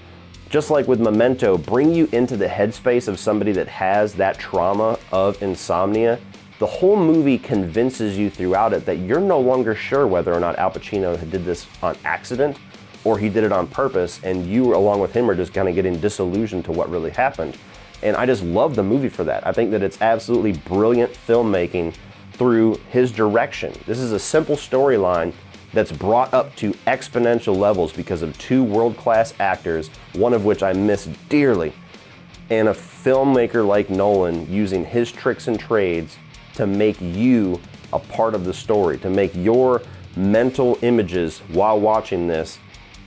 just like with Memento, bring you into the headspace of somebody that has that trauma of insomnia. The whole movie convinces you throughout it that you're no longer sure whether or not Al Pacino did this on accident or he did it on purpose, and you, along with him, are just kind of getting disillusioned to what really happened. And I just love the movie for that. I think that it's absolutely brilliant filmmaking through his direction. This is a simple storyline that's brought up to exponential levels because of two world-class actors, one of which I miss dearly, and a filmmaker like Nolan using his tricks and trades to make you a part of the story, to make your mental images while watching this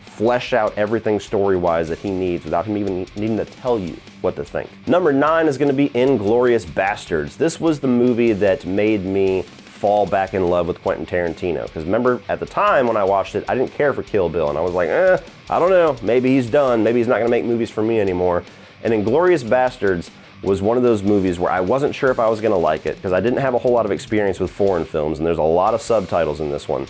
flesh out everything story-wise that he needs without him even needing to tell you what to think. Number 9 is going to be Inglourious Basterds. This was the movie that made me fall back in love with Quentin Tarantino. Because remember, at the time when I watched it, I didn't care for Kill Bill, and I was like, I don't know, maybe he's done, maybe he's not going to make movies for me anymore. And Inglourious Basterds was one of those movies where I wasn't sure if I was going to like it, because I didn't have a whole lot of experience with foreign films, and there's a lot of subtitles in this one.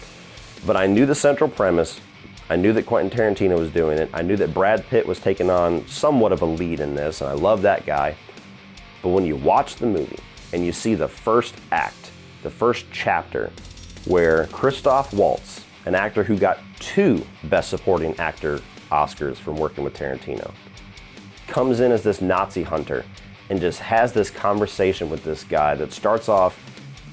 But I knew the central premise, I knew that Quentin Tarantino was doing it, I knew that Brad Pitt was taking on somewhat of a lead in this, and I love that guy. But when you watch the movie, and you see the first act, the first chapter, where Christoph Waltz, an actor who got 2 Best Supporting Actor Oscars from working with Tarantino, comes in as this Nazi hunter, and just has this conversation with this guy that starts off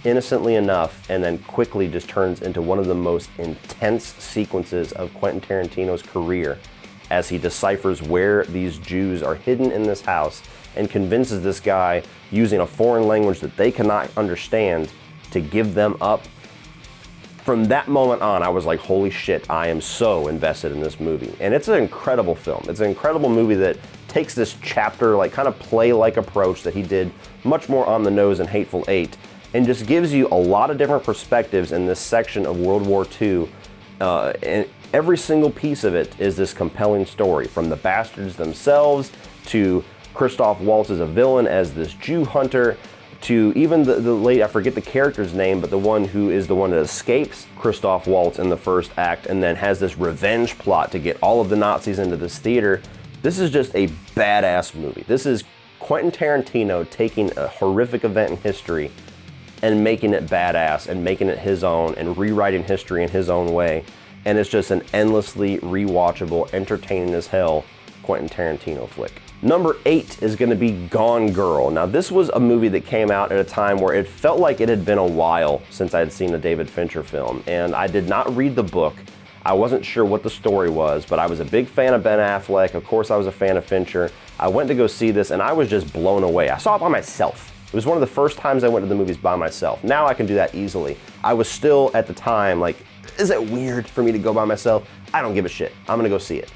innocently enough and then quickly just turns into one of the most intense sequences of Quentin Tarantino's career as he deciphers where these Jews are hidden in this house and convinces this guy, using a foreign language that they cannot understand, to give them up. From that moment on, I was like, holy shit, I am so invested in this movie. And it's an incredible film. It's an incredible movie that takes this chapter, like kind of play-like approach that he did much more on the nose in Hateful Eight, and just gives you a lot of different perspectives in this section of World War II. And every single piece of it is this compelling story, from the bastards themselves to Christoph Waltz as a villain, as this Jew hunter, to even the late, I forget the character's name, but the one who is the one that escapes Christoph Waltz in the first act and then has this revenge plot to get all of the Nazis into this theater. This is just a badass movie. This is Quentin Tarantino taking a horrific event in history and making it badass and making it his own and rewriting history in his own way. And it's just an endlessly rewatchable, entertaining as hell Quentin Tarantino flick. Number 8 is going to be Gone Girl. Now, this was a movie that came out at a time where it felt like it had been a while since I had seen a David Fincher film, and I did not read the book. I wasn't sure what the story was, but I was a big fan of Ben Affleck. Of course, I was a fan of Fincher. I went to go see this, and I was just blown away. I saw it by myself. It was one of the first times I went to the movies by myself. Now I can do that easily. I was still, at the time, like, is it weird for me to go by myself? I don't give a shit. I'm gonna go see it.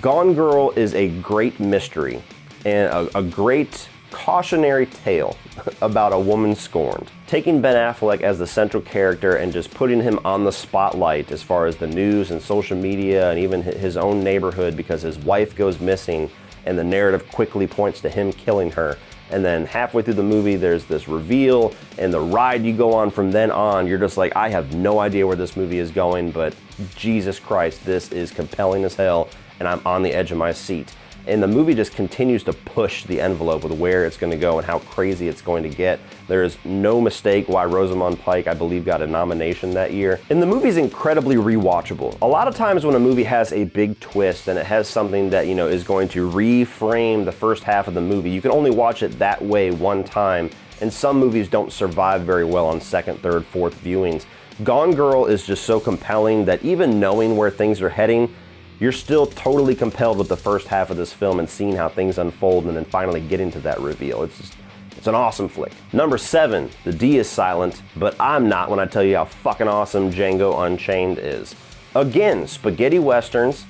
Gone Girl is a great mystery and a great cautionary tale about a woman scorned. Taking Ben Affleck as the central character and just putting him on the spotlight as far as the news and social media and even his own neighborhood, because his wife goes missing and the narrative quickly points to him killing her. and then halfway through the movie there's this reveal, and the ride you go on from then on, you're just like, I have no idea where this movie is going, but Jesus Christ, this is compelling as hell, and I'm on the edge of my seat. And the movie just continues to push the envelope with where it's going to go and how crazy it's going to get. There is no mistake why Rosamund Pike, I believe, got a nomination that year. And the movie's incredibly rewatchable. A lot of times when a movie has a big twist and it has something that, you know, is going to reframe the first half of the movie, you can only watch it that way one time. And some movies don't survive very well on second, third, fourth viewings. Gone Girl is just so compelling that even knowing where things are heading, you're still totally compelled with the first half of this film and seeing how things unfold and then finally getting to that reveal. It's an awesome flick. Number 7, the D is silent, but I'm not when I tell you how fucking awesome Django Unchained is. Again, spaghetti westerns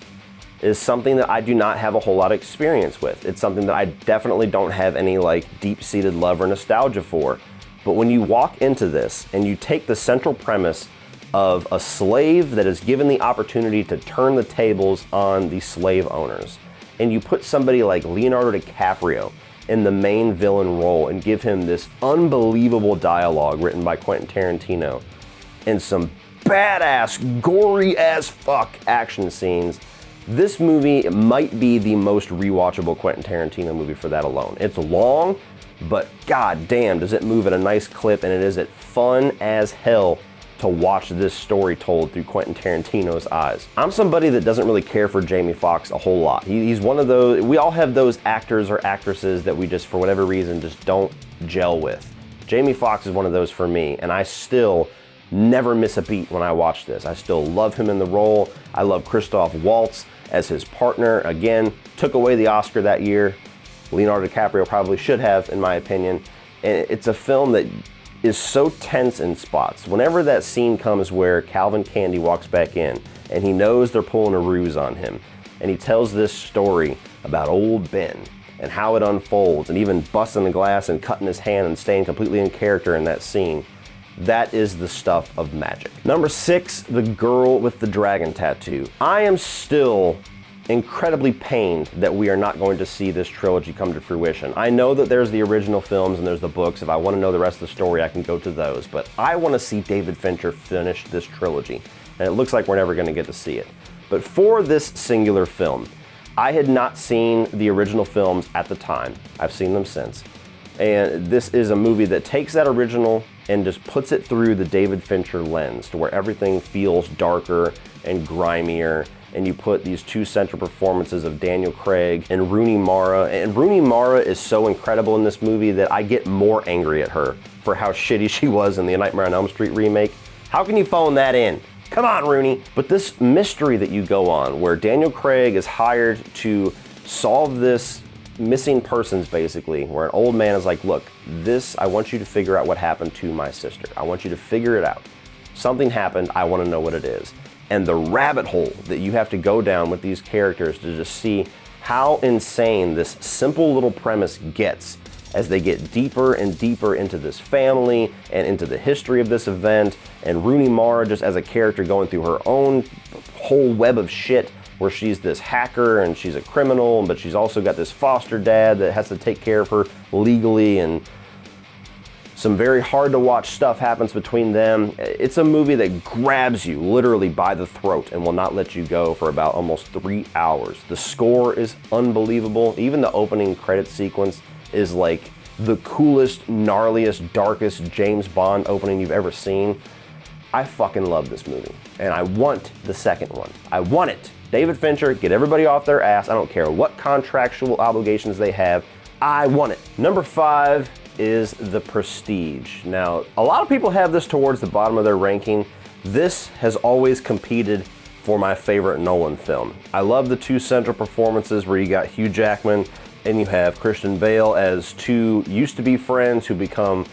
is something that I do not have a whole lot of experience with. It's something that I definitely don't have any like deep-seated love or nostalgia for. But when you walk into this and you take the central premise of a slave that is given the opportunity to turn the tables on the slave owners, and you put somebody like Leonardo DiCaprio in the main villain role and give him this unbelievable dialogue written by Quentin Tarantino and some badass, gory as fuck action scenes, this movie might be the most rewatchable Quentin Tarantino movie for that alone. It's long, but god damn does it move at a nice clip, and it is fun as hell to watch this story told through Quentin Tarantino's eyes. I'm somebody that doesn't really care for Jamie Foxx a whole lot. He's one of those, we all have those actors or actresses that we just, for whatever reason, just don't gel with. Jamie Foxx is one of those for me, and I still never miss a beat when I watch this. I still love him in the role. I love Christoph Waltz as his partner. Again, took away the Oscar that year. Leonardo DiCaprio probably should have, in my opinion. And it's a film that is so tense in spots. Whenever that scene comes where Calvin Candy walks back in and he knows they're pulling a ruse on him, and he tells this story about old Ben and how it unfolds, and even busting the glass and cutting his hand and staying completely in character in that scene, that is the stuff of magic. Number 6, the girl with the dragon tattoo. I am still incredibly pained that we are not going to see this trilogy come to fruition. I know that there's the original films and there's the books. If I want to know the rest of the story, I can go to those. But I want to see David Fincher finish this trilogy. And it looks like we're never going to get to see it. But for this singular film, I had not seen the original films at the time. I've seen them since. And this is a movie that takes that original and just puts it through the David Fincher lens to where everything feels darker and grimier. And you put these two central performances of Daniel Craig and Rooney Mara. And Rooney Mara is so incredible in this movie that I get more angry at her for how shitty she was in the Nightmare on Elm Street remake. How can you phone that in? Come on, Rooney. But this mystery that you go on, where Daniel Craig is hired to solve this missing persons, basically, where an old man is like, look, I want you to figure out what happened to my sister. I want you to figure it out. Something happened, I want to know what it is. And the rabbit hole that you have to go down with these characters to just see how insane this simple little premise gets as they get deeper and deeper into this family and into the history of this event, and Rooney Mara just as a character going through her own whole web of shit where she's this hacker and she's a criminal, but she's also got this foster dad that has to take care of her legally, and some very hard to watch stuff happens between them. It's a movie that grabs you literally by the throat and will not let you go for about almost 3 hours. The score is unbelievable. Even the opening credit sequence is like the coolest, gnarliest, darkest James Bond opening you've ever seen. I fucking love this movie, and I want the second one. I want it. David Fincher, get everybody off their ass. I don't care what contractual obligations they have. I want it. Number 5 is The Prestige. Now, a lot of people have this towards the bottom of their ranking. This has always competed for my favorite Nolan film. I love the two central performances where you got Hugh Jackman and you have Christian Bale as two used-to-be friends who become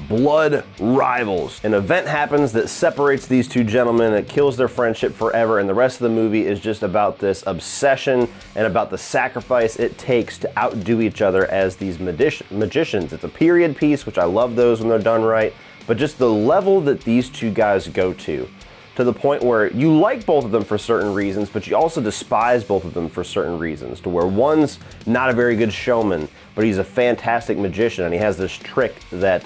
blood rivals. An event happens that separates these two gentlemen, it kills their friendship forever, and the rest of the movie is just about this obsession and about the sacrifice it takes to outdo each other as these magicians. It's a period piece, which I love those when they're done right, but just the level that these two guys go to to the point where you like both of them for certain reasons, but you also despise both of them for certain reasons, to where one's not a very good showman, but he's a fantastic magician, and he has this trick that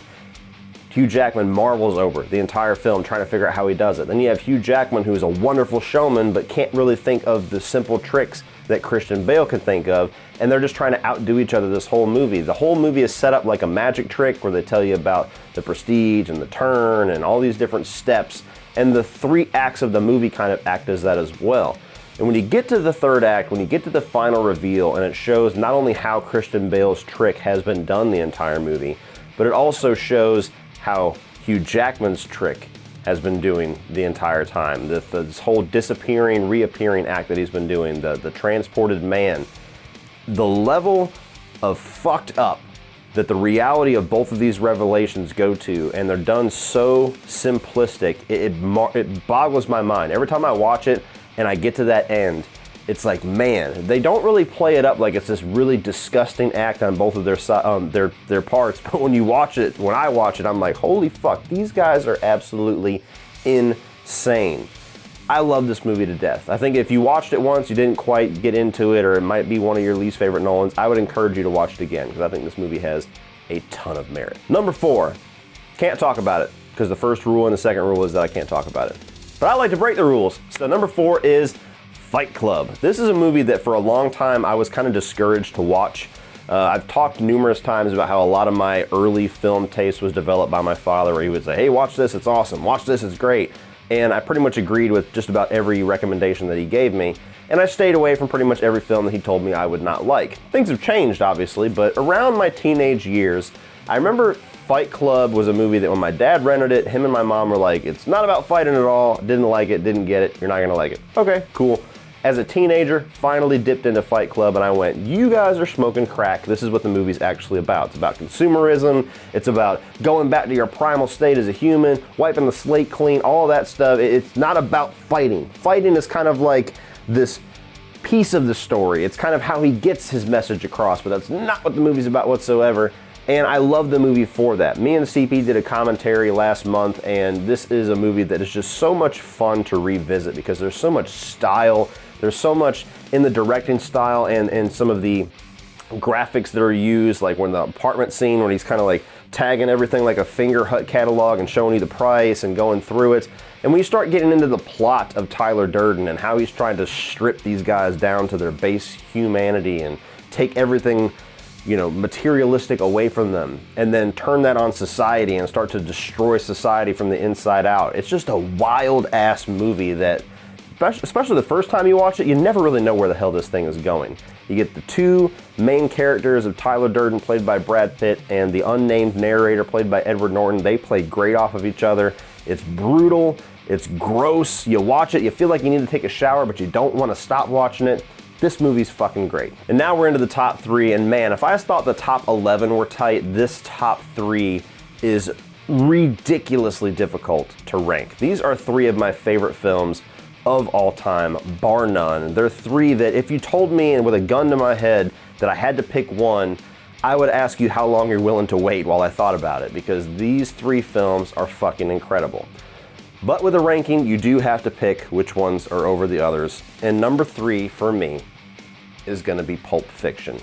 Hugh Jackman marvels over the entire film, trying to figure out how he does it. Then you have Hugh Jackman, who is a wonderful showman, but can't really think of the simple tricks that Christian Bale can think of, and they're just trying to outdo each other this whole movie. The whole movie is set up like a magic trick where they tell you about the prestige and the turn and all these different steps, and the 3 acts of the movie kind of act as that as well. And when you get to the 3rd act, when you get to the final reveal, and it shows not only how Christian Bale's trick has been done the entire movie, but it also shows how Hugh Jackman's trick has been doing the entire time. This whole disappearing, reappearing act that he's been doing, the transported man. The level of fucked up that the reality of both of these revelations go to, and they're done so simplistic, it boggles my mind. Every time I watch it and I get to that end, it's like, man, they don't really play it up like it's this really disgusting act on both of their parts, but when I watch it, I'm like, holy fuck, these guys are absolutely insane. I love this movie to death. I think if you watched it once, you didn't quite get into it, or it might be one of your least favorite Nolans, I would encourage you to watch it again, because I think this movie has a ton of merit. Number 4, can't talk about it, because the first rule and the second rule is that I can't talk about it. But I like to break the rules. So number 4 is Fight Club. This is a movie that for a long time I was kind of discouraged to watch. I've talked numerous times about how a lot of my early film taste was developed by my father, where he would say, hey, watch this, it's awesome, watch this, it's great. And I pretty much agreed with just about every recommendation that he gave me. And I stayed away from pretty much every film that he told me I would not like. Things have changed, obviously, but around my teenage years, I remember Fight Club was a movie that when my dad rented it, him and my mom were like, it's not about fighting at all, didn't like it, didn't get it, you're not gonna like it. Okay, cool. As a teenager, finally dipped into Fight Club, and I went, you guys are smoking crack. This is what the movie's actually about. It's about consumerism. It's about going back to your primal state as a human, wiping the slate clean, all that stuff. It's not about fighting. Fighting is kind of like this piece of the story. It's kind of how he gets his message across, but that's not what the movie's about whatsoever. And I love the movie for that. Me and CP did a commentary last month, and this is a movie that is just so much fun to revisit because there's so much style. There's so much in the directing style and some of the graphics that are used, like when the apartment scene when he's kind of like tagging everything like a finger hut catalog and showing you the price and going through it. And when you start getting into the plot of Tyler Durden and how he's trying to strip these guys down to their base humanity and take everything, you know, materialistic away from them, and then turn that on society and start to destroy society from the inside out. It's just a wild ass movie that, especially the first time you watch it, you never really know where the hell this thing is going. You get the 2 main characters of Tyler Durden, played by Brad Pitt, and the unnamed narrator, played by Edward Norton. They play great off of each other. It's brutal, it's gross. You watch it, you feel like you need to take a shower, but you don't want to stop watching it. This movie's fucking great. And now we're into the top 3, and man, if I thought the top 11 were tight, this top 3 is ridiculously difficult to rank. These are 3 of my favorite films of all time, bar none. They're 3 that if you told me and with a gun to my head that I had to pick one, I would ask you how long you're willing to wait while I thought about it, because these 3 films are fucking incredible. But with a ranking, you do have to pick which ones are over the others. And number 3 for me is gonna be Pulp Fiction.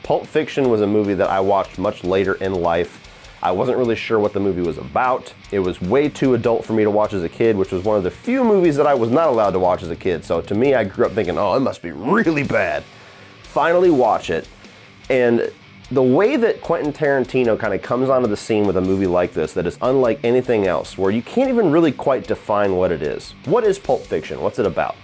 Pulp Fiction was a movie that I watched much later in life. I wasn't really sure what the movie was about. It was way too adult for me to watch as a kid, which was one of the few movies that I was not allowed to watch as a kid. So to me, I grew up thinking, oh, it must be really bad. Finally watch it, and the way that Quentin Tarantino kind of comes onto the scene with a movie like this that is unlike anything else, where you can't even really quite define what it is. What is Pulp Fiction? What's it about?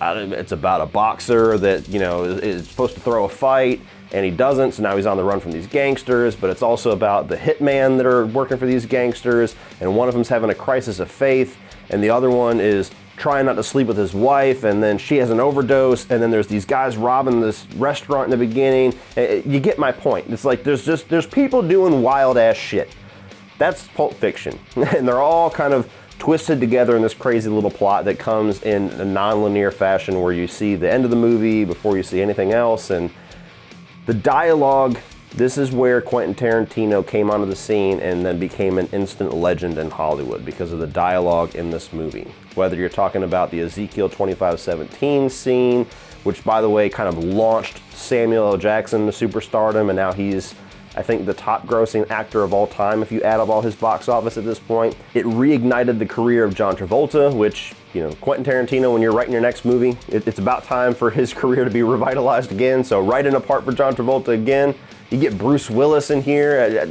It's about a boxer that, you know, is supposed to throw a fight, and he doesn't, so now he's on the run from these gangsters. But it's also about the hitman that are working for these gangsters, and one of them's having a crisis of faith, and the other one is trying not to sleep with his wife, and then she has an overdose, and then there's these guys robbing this restaurant in the beginning. You get my point. It's like there's people doing wild ass shit. That's Pulp Fiction. And they're all kind of twisted together in this crazy little plot that comes in a non-linear fashion, where you see the end of the movie before you see anything else. And the dialogue This is where Quentin Tarantino came onto the scene and then became an instant legend in Hollywood because of the dialogue in this movie. Whether you're talking about the Ezekiel 25:17 scene, which by the way kind of launched Samuel L. Jackson to superstardom, and now he's, I think, the top grossing actor of all time if you add up all his box office at this point. It reignited the career of John Travolta, which, you know, Quentin Tarantino, when you're writing your next movie, it's about time for his career to be revitalized again, so writing a part for John Travolta again. You get Bruce Willis in here.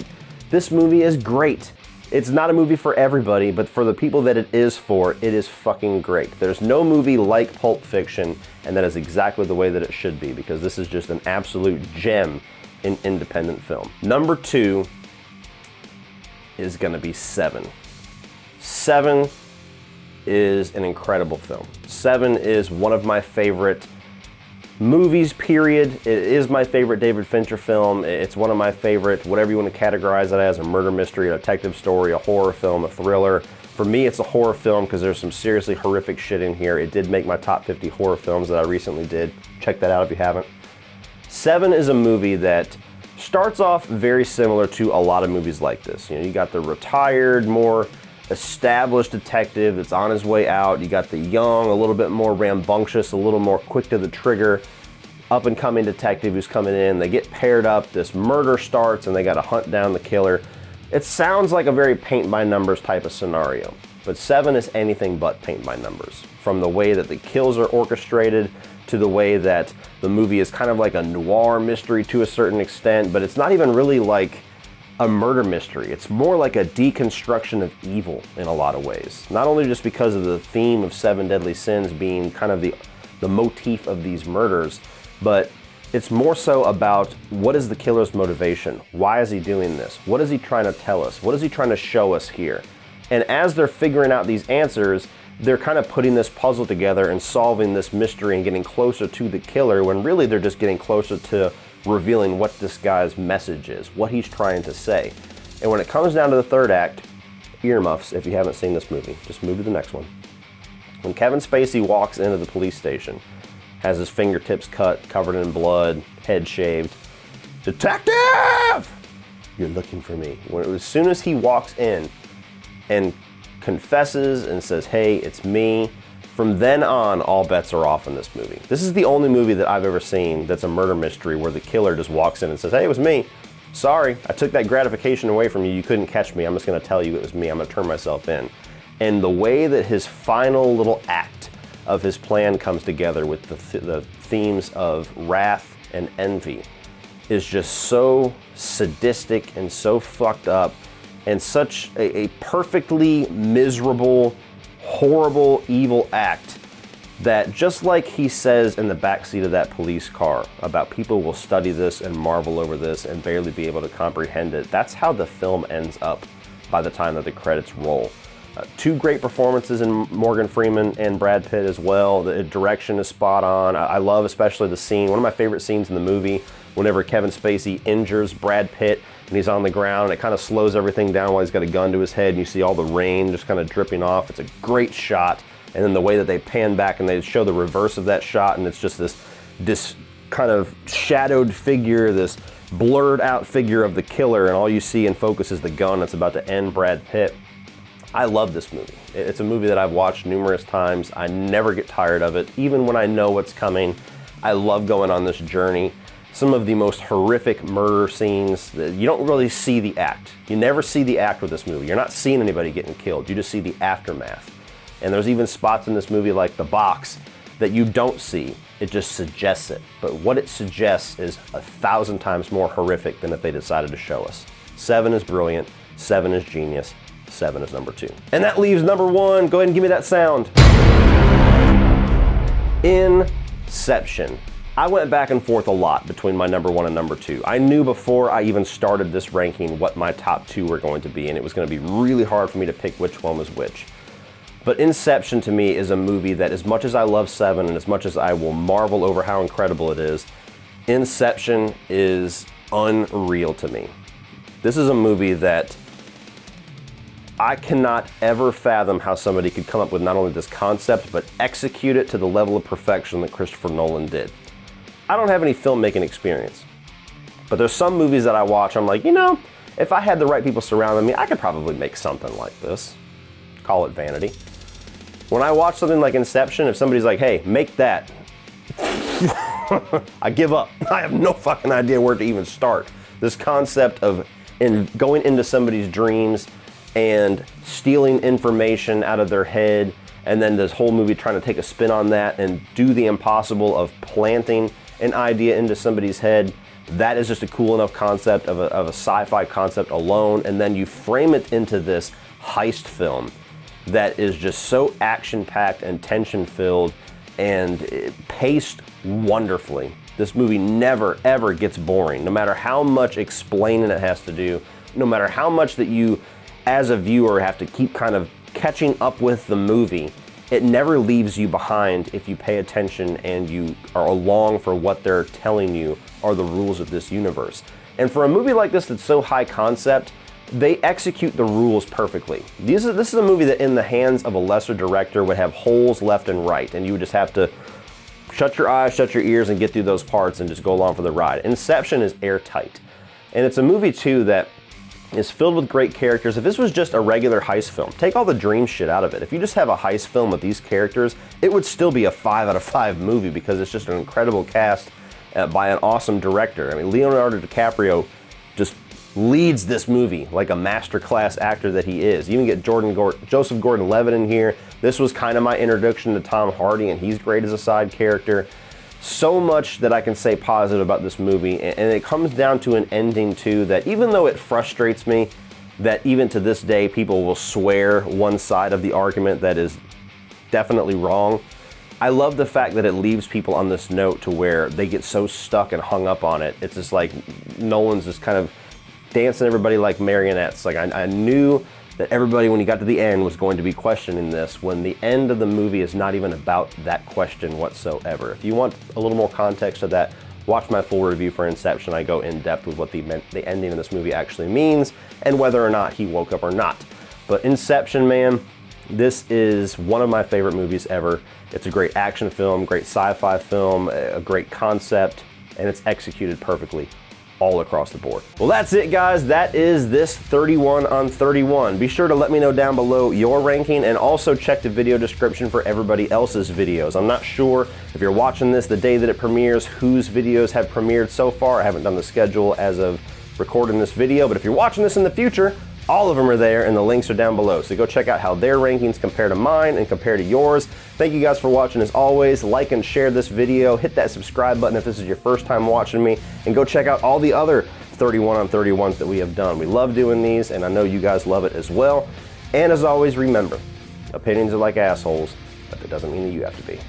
This movie is great. It's not a movie for everybody, but for the people that it is for, it is fucking great. There's no movie like Pulp Fiction, and that is exactly the way that it should be, because this is just an absolute gem in independent film. Number 2 is gonna be Seven. Seven is an incredible film. Seven is one of my favorite movies, period. It is my favorite David Fincher film. It's one of my favorite, whatever you want to categorize it as, a murder mystery, a detective story, a horror film, a thriller. For me, it's a horror film because there's some seriously horrific shit in here. It did make my top 50 horror films that I recently did. Check that out if you haven't. Seven is a movie that starts off very similar to a lot of movies like this. You know, you got the retired, more established detective that's on his way out. You got the young, a little bit more rambunctious, a little more quick to the trigger, up and coming detective who's coming in. They get paired up, this murder starts, and they got to hunt down the killer. It sounds like a very paint by numbers type of scenario, but Seven is anything but paint by numbers. From the way that the kills are orchestrated, to the way that the movie is kind of like a noir mystery to a certain extent, but it's not even really like a murder mystery. It's more like a deconstruction of evil in a lot of ways. Not only just because of the theme of seven deadly sins being kind of the motif of these murders, but it's more so about what is the killer's motivation? Why is he doing this? What is he trying to tell us? What is he trying to show us here? And as they're figuring out these answers, they're kind of putting this puzzle together and solving this mystery and getting closer to the killer, when really they're just getting closer to revealing what this guy's message is, what he's trying to say. And when it comes down to the third act, earmuffs if you haven't seen this movie. Just move to the next one. When Kevin Spacey walks into the police station, has his fingertips cut, covered in blood, head shaved, "Detective! You're looking for me." As soon as he walks in and confesses and says, "Hey, it's me," from then on, all bets are off in this movie. This is the only movie that I've ever seen that's a murder mystery where the killer just walks in and says, "Hey, it was me. Sorry, I took that gratification away from you. You couldn't catch me. I'm just gonna tell you it was me. I'm gonna turn myself in." And the way that his final little act of his plan comes together with the themes of wrath and envy is just so sadistic and so fucked up, and such a perfectly miserable, horrible, evil act that, just like he says in the backseat of that police car about people will study this and marvel over this and barely be able to comprehend it, that's how the film ends up by the time that the credits roll. Two great performances in Morgan Freeman and Brad Pitt as well. The direction is spot on. I love especially the scene, one of my favorite scenes in the movie, whenever Kevin Spacey injures Brad Pitt and he's on the ground, and it kind of slows everything down while he's got a gun to his head, and you see all the rain just kind of dripping off. It's a great shot. And then the way that they pan back and they show the reverse of that shot, and it's just this kind of shadowed figure, this blurred out figure of the killer, and all you see in focus is the gun that's about to end Brad Pitt. I love this movie. It's a movie that I've watched numerous times. I never get tired of it. Even when I know what's coming, I love going on this journey. Some of the most horrific murder scenes, you don't really see the act. You never see the act with this movie. You're not seeing anybody getting killed. You just see the aftermath. And there's even spots in this movie like the box that you don't see. It just suggests it. But what it suggests is 1,000 times more horrific than if they decided to show us. Seven is brilliant. Seven is genius. Seven is number 2. And that leaves number 1. Go ahead and give me that sound. Inception. I went back and forth a lot between my number 1 and number 2. I knew before I even started this ranking what my top 2 were going to be, and it was going to be really hard for me to pick which one was which. But Inception to me is a movie that, as much as I love Seven and as much as I will marvel over how incredible it is, Inception is unreal to me. This is a movie that I cannot ever fathom how somebody could come up with not only this concept, but execute it to the level of perfection that Christopher Nolan did. I don't have any filmmaking experience. But there's some movies that I watch, I'm like, you know, if I had the right people surrounding me, I could probably make something like this. Call it vanity. When I watch something like Inception, if somebody's like, hey, make that, I give up. I have no fucking idea where to even start. This concept of going into somebody's dreams and stealing information out of their head, and then this whole movie trying to take a spin on that and do the impossible of planting an idea into somebody's head, that is just a cool enough concept of a sci-fi concept alone, and then you frame it into this heist film that is just so action-packed and tension-filled and paced wonderfully. This movie never, ever gets boring, no matter how much explaining it has to do, no matter how much that you, as a viewer, have to keep kind of catching up with the movie. It never leaves you behind if you pay attention and you are along for what they're telling you are the rules of this universe. And for a movie like this that's so high concept, they execute the rules perfectly. This is a movie that in the hands of a lesser director would have holes left and right, and you would just have to shut your eyes, shut your ears, and get through those parts and just go along for the ride. Inception is airtight. And it's a movie, too, that is filled with great characters. If this was just a regular heist film, take all the dream shit out of it. If you just have a heist film with these characters, it would still be a 5 out of 5 movie because it's just an incredible cast by an awesome director. I mean, Leonardo DiCaprio just leads this movie like a masterclass actor that he is. You even get Joseph Gordon-Levitt in here. This was kind of my introduction to Tom Hardy, and he's great as a side character. So much that I can say positive about this movie, and it comes down to an ending too that even though it frustrates me that even to this day people will swear one side of the argument that is definitely wrong, I love the fact that it leaves people on this note to where they get so stuck and hung up on it. It's just like Nolan's just kind of dancing everybody like marionettes. Like I knew that everybody, when he got to the end, was going to be questioning this, when the end of the movie is not even about that question whatsoever. If you want a little more context to that, watch my full review for Inception. I go in depth with what the ending of this movie actually means and whether or not he woke up or not. But Inception, man, this is one of my favorite movies ever. It's a great action film, great sci-fi film, a great concept, and it's executed perfectly all across the board. Well, that's it, guys. That is this 31 on 31. Be sure to let me know down below your ranking, and also check the video description for everybody else's videos. I'm not sure if you're watching this the day that it premieres, whose videos have premiered so far. I haven't done the schedule as of recording this video, but if you're watching this in the future, all of them are there and the links are down below. So go check out how their rankings compare to mine and compare to yours. Thank you guys for watching as always. Like and share this video. Hit that subscribe button if this is your first time watching me. And go check out all the other 31 on 31s that we have done. We love doing these, and I know you guys love it as well. And as always, remember, opinions are like assholes, but that doesn't mean that you have to be.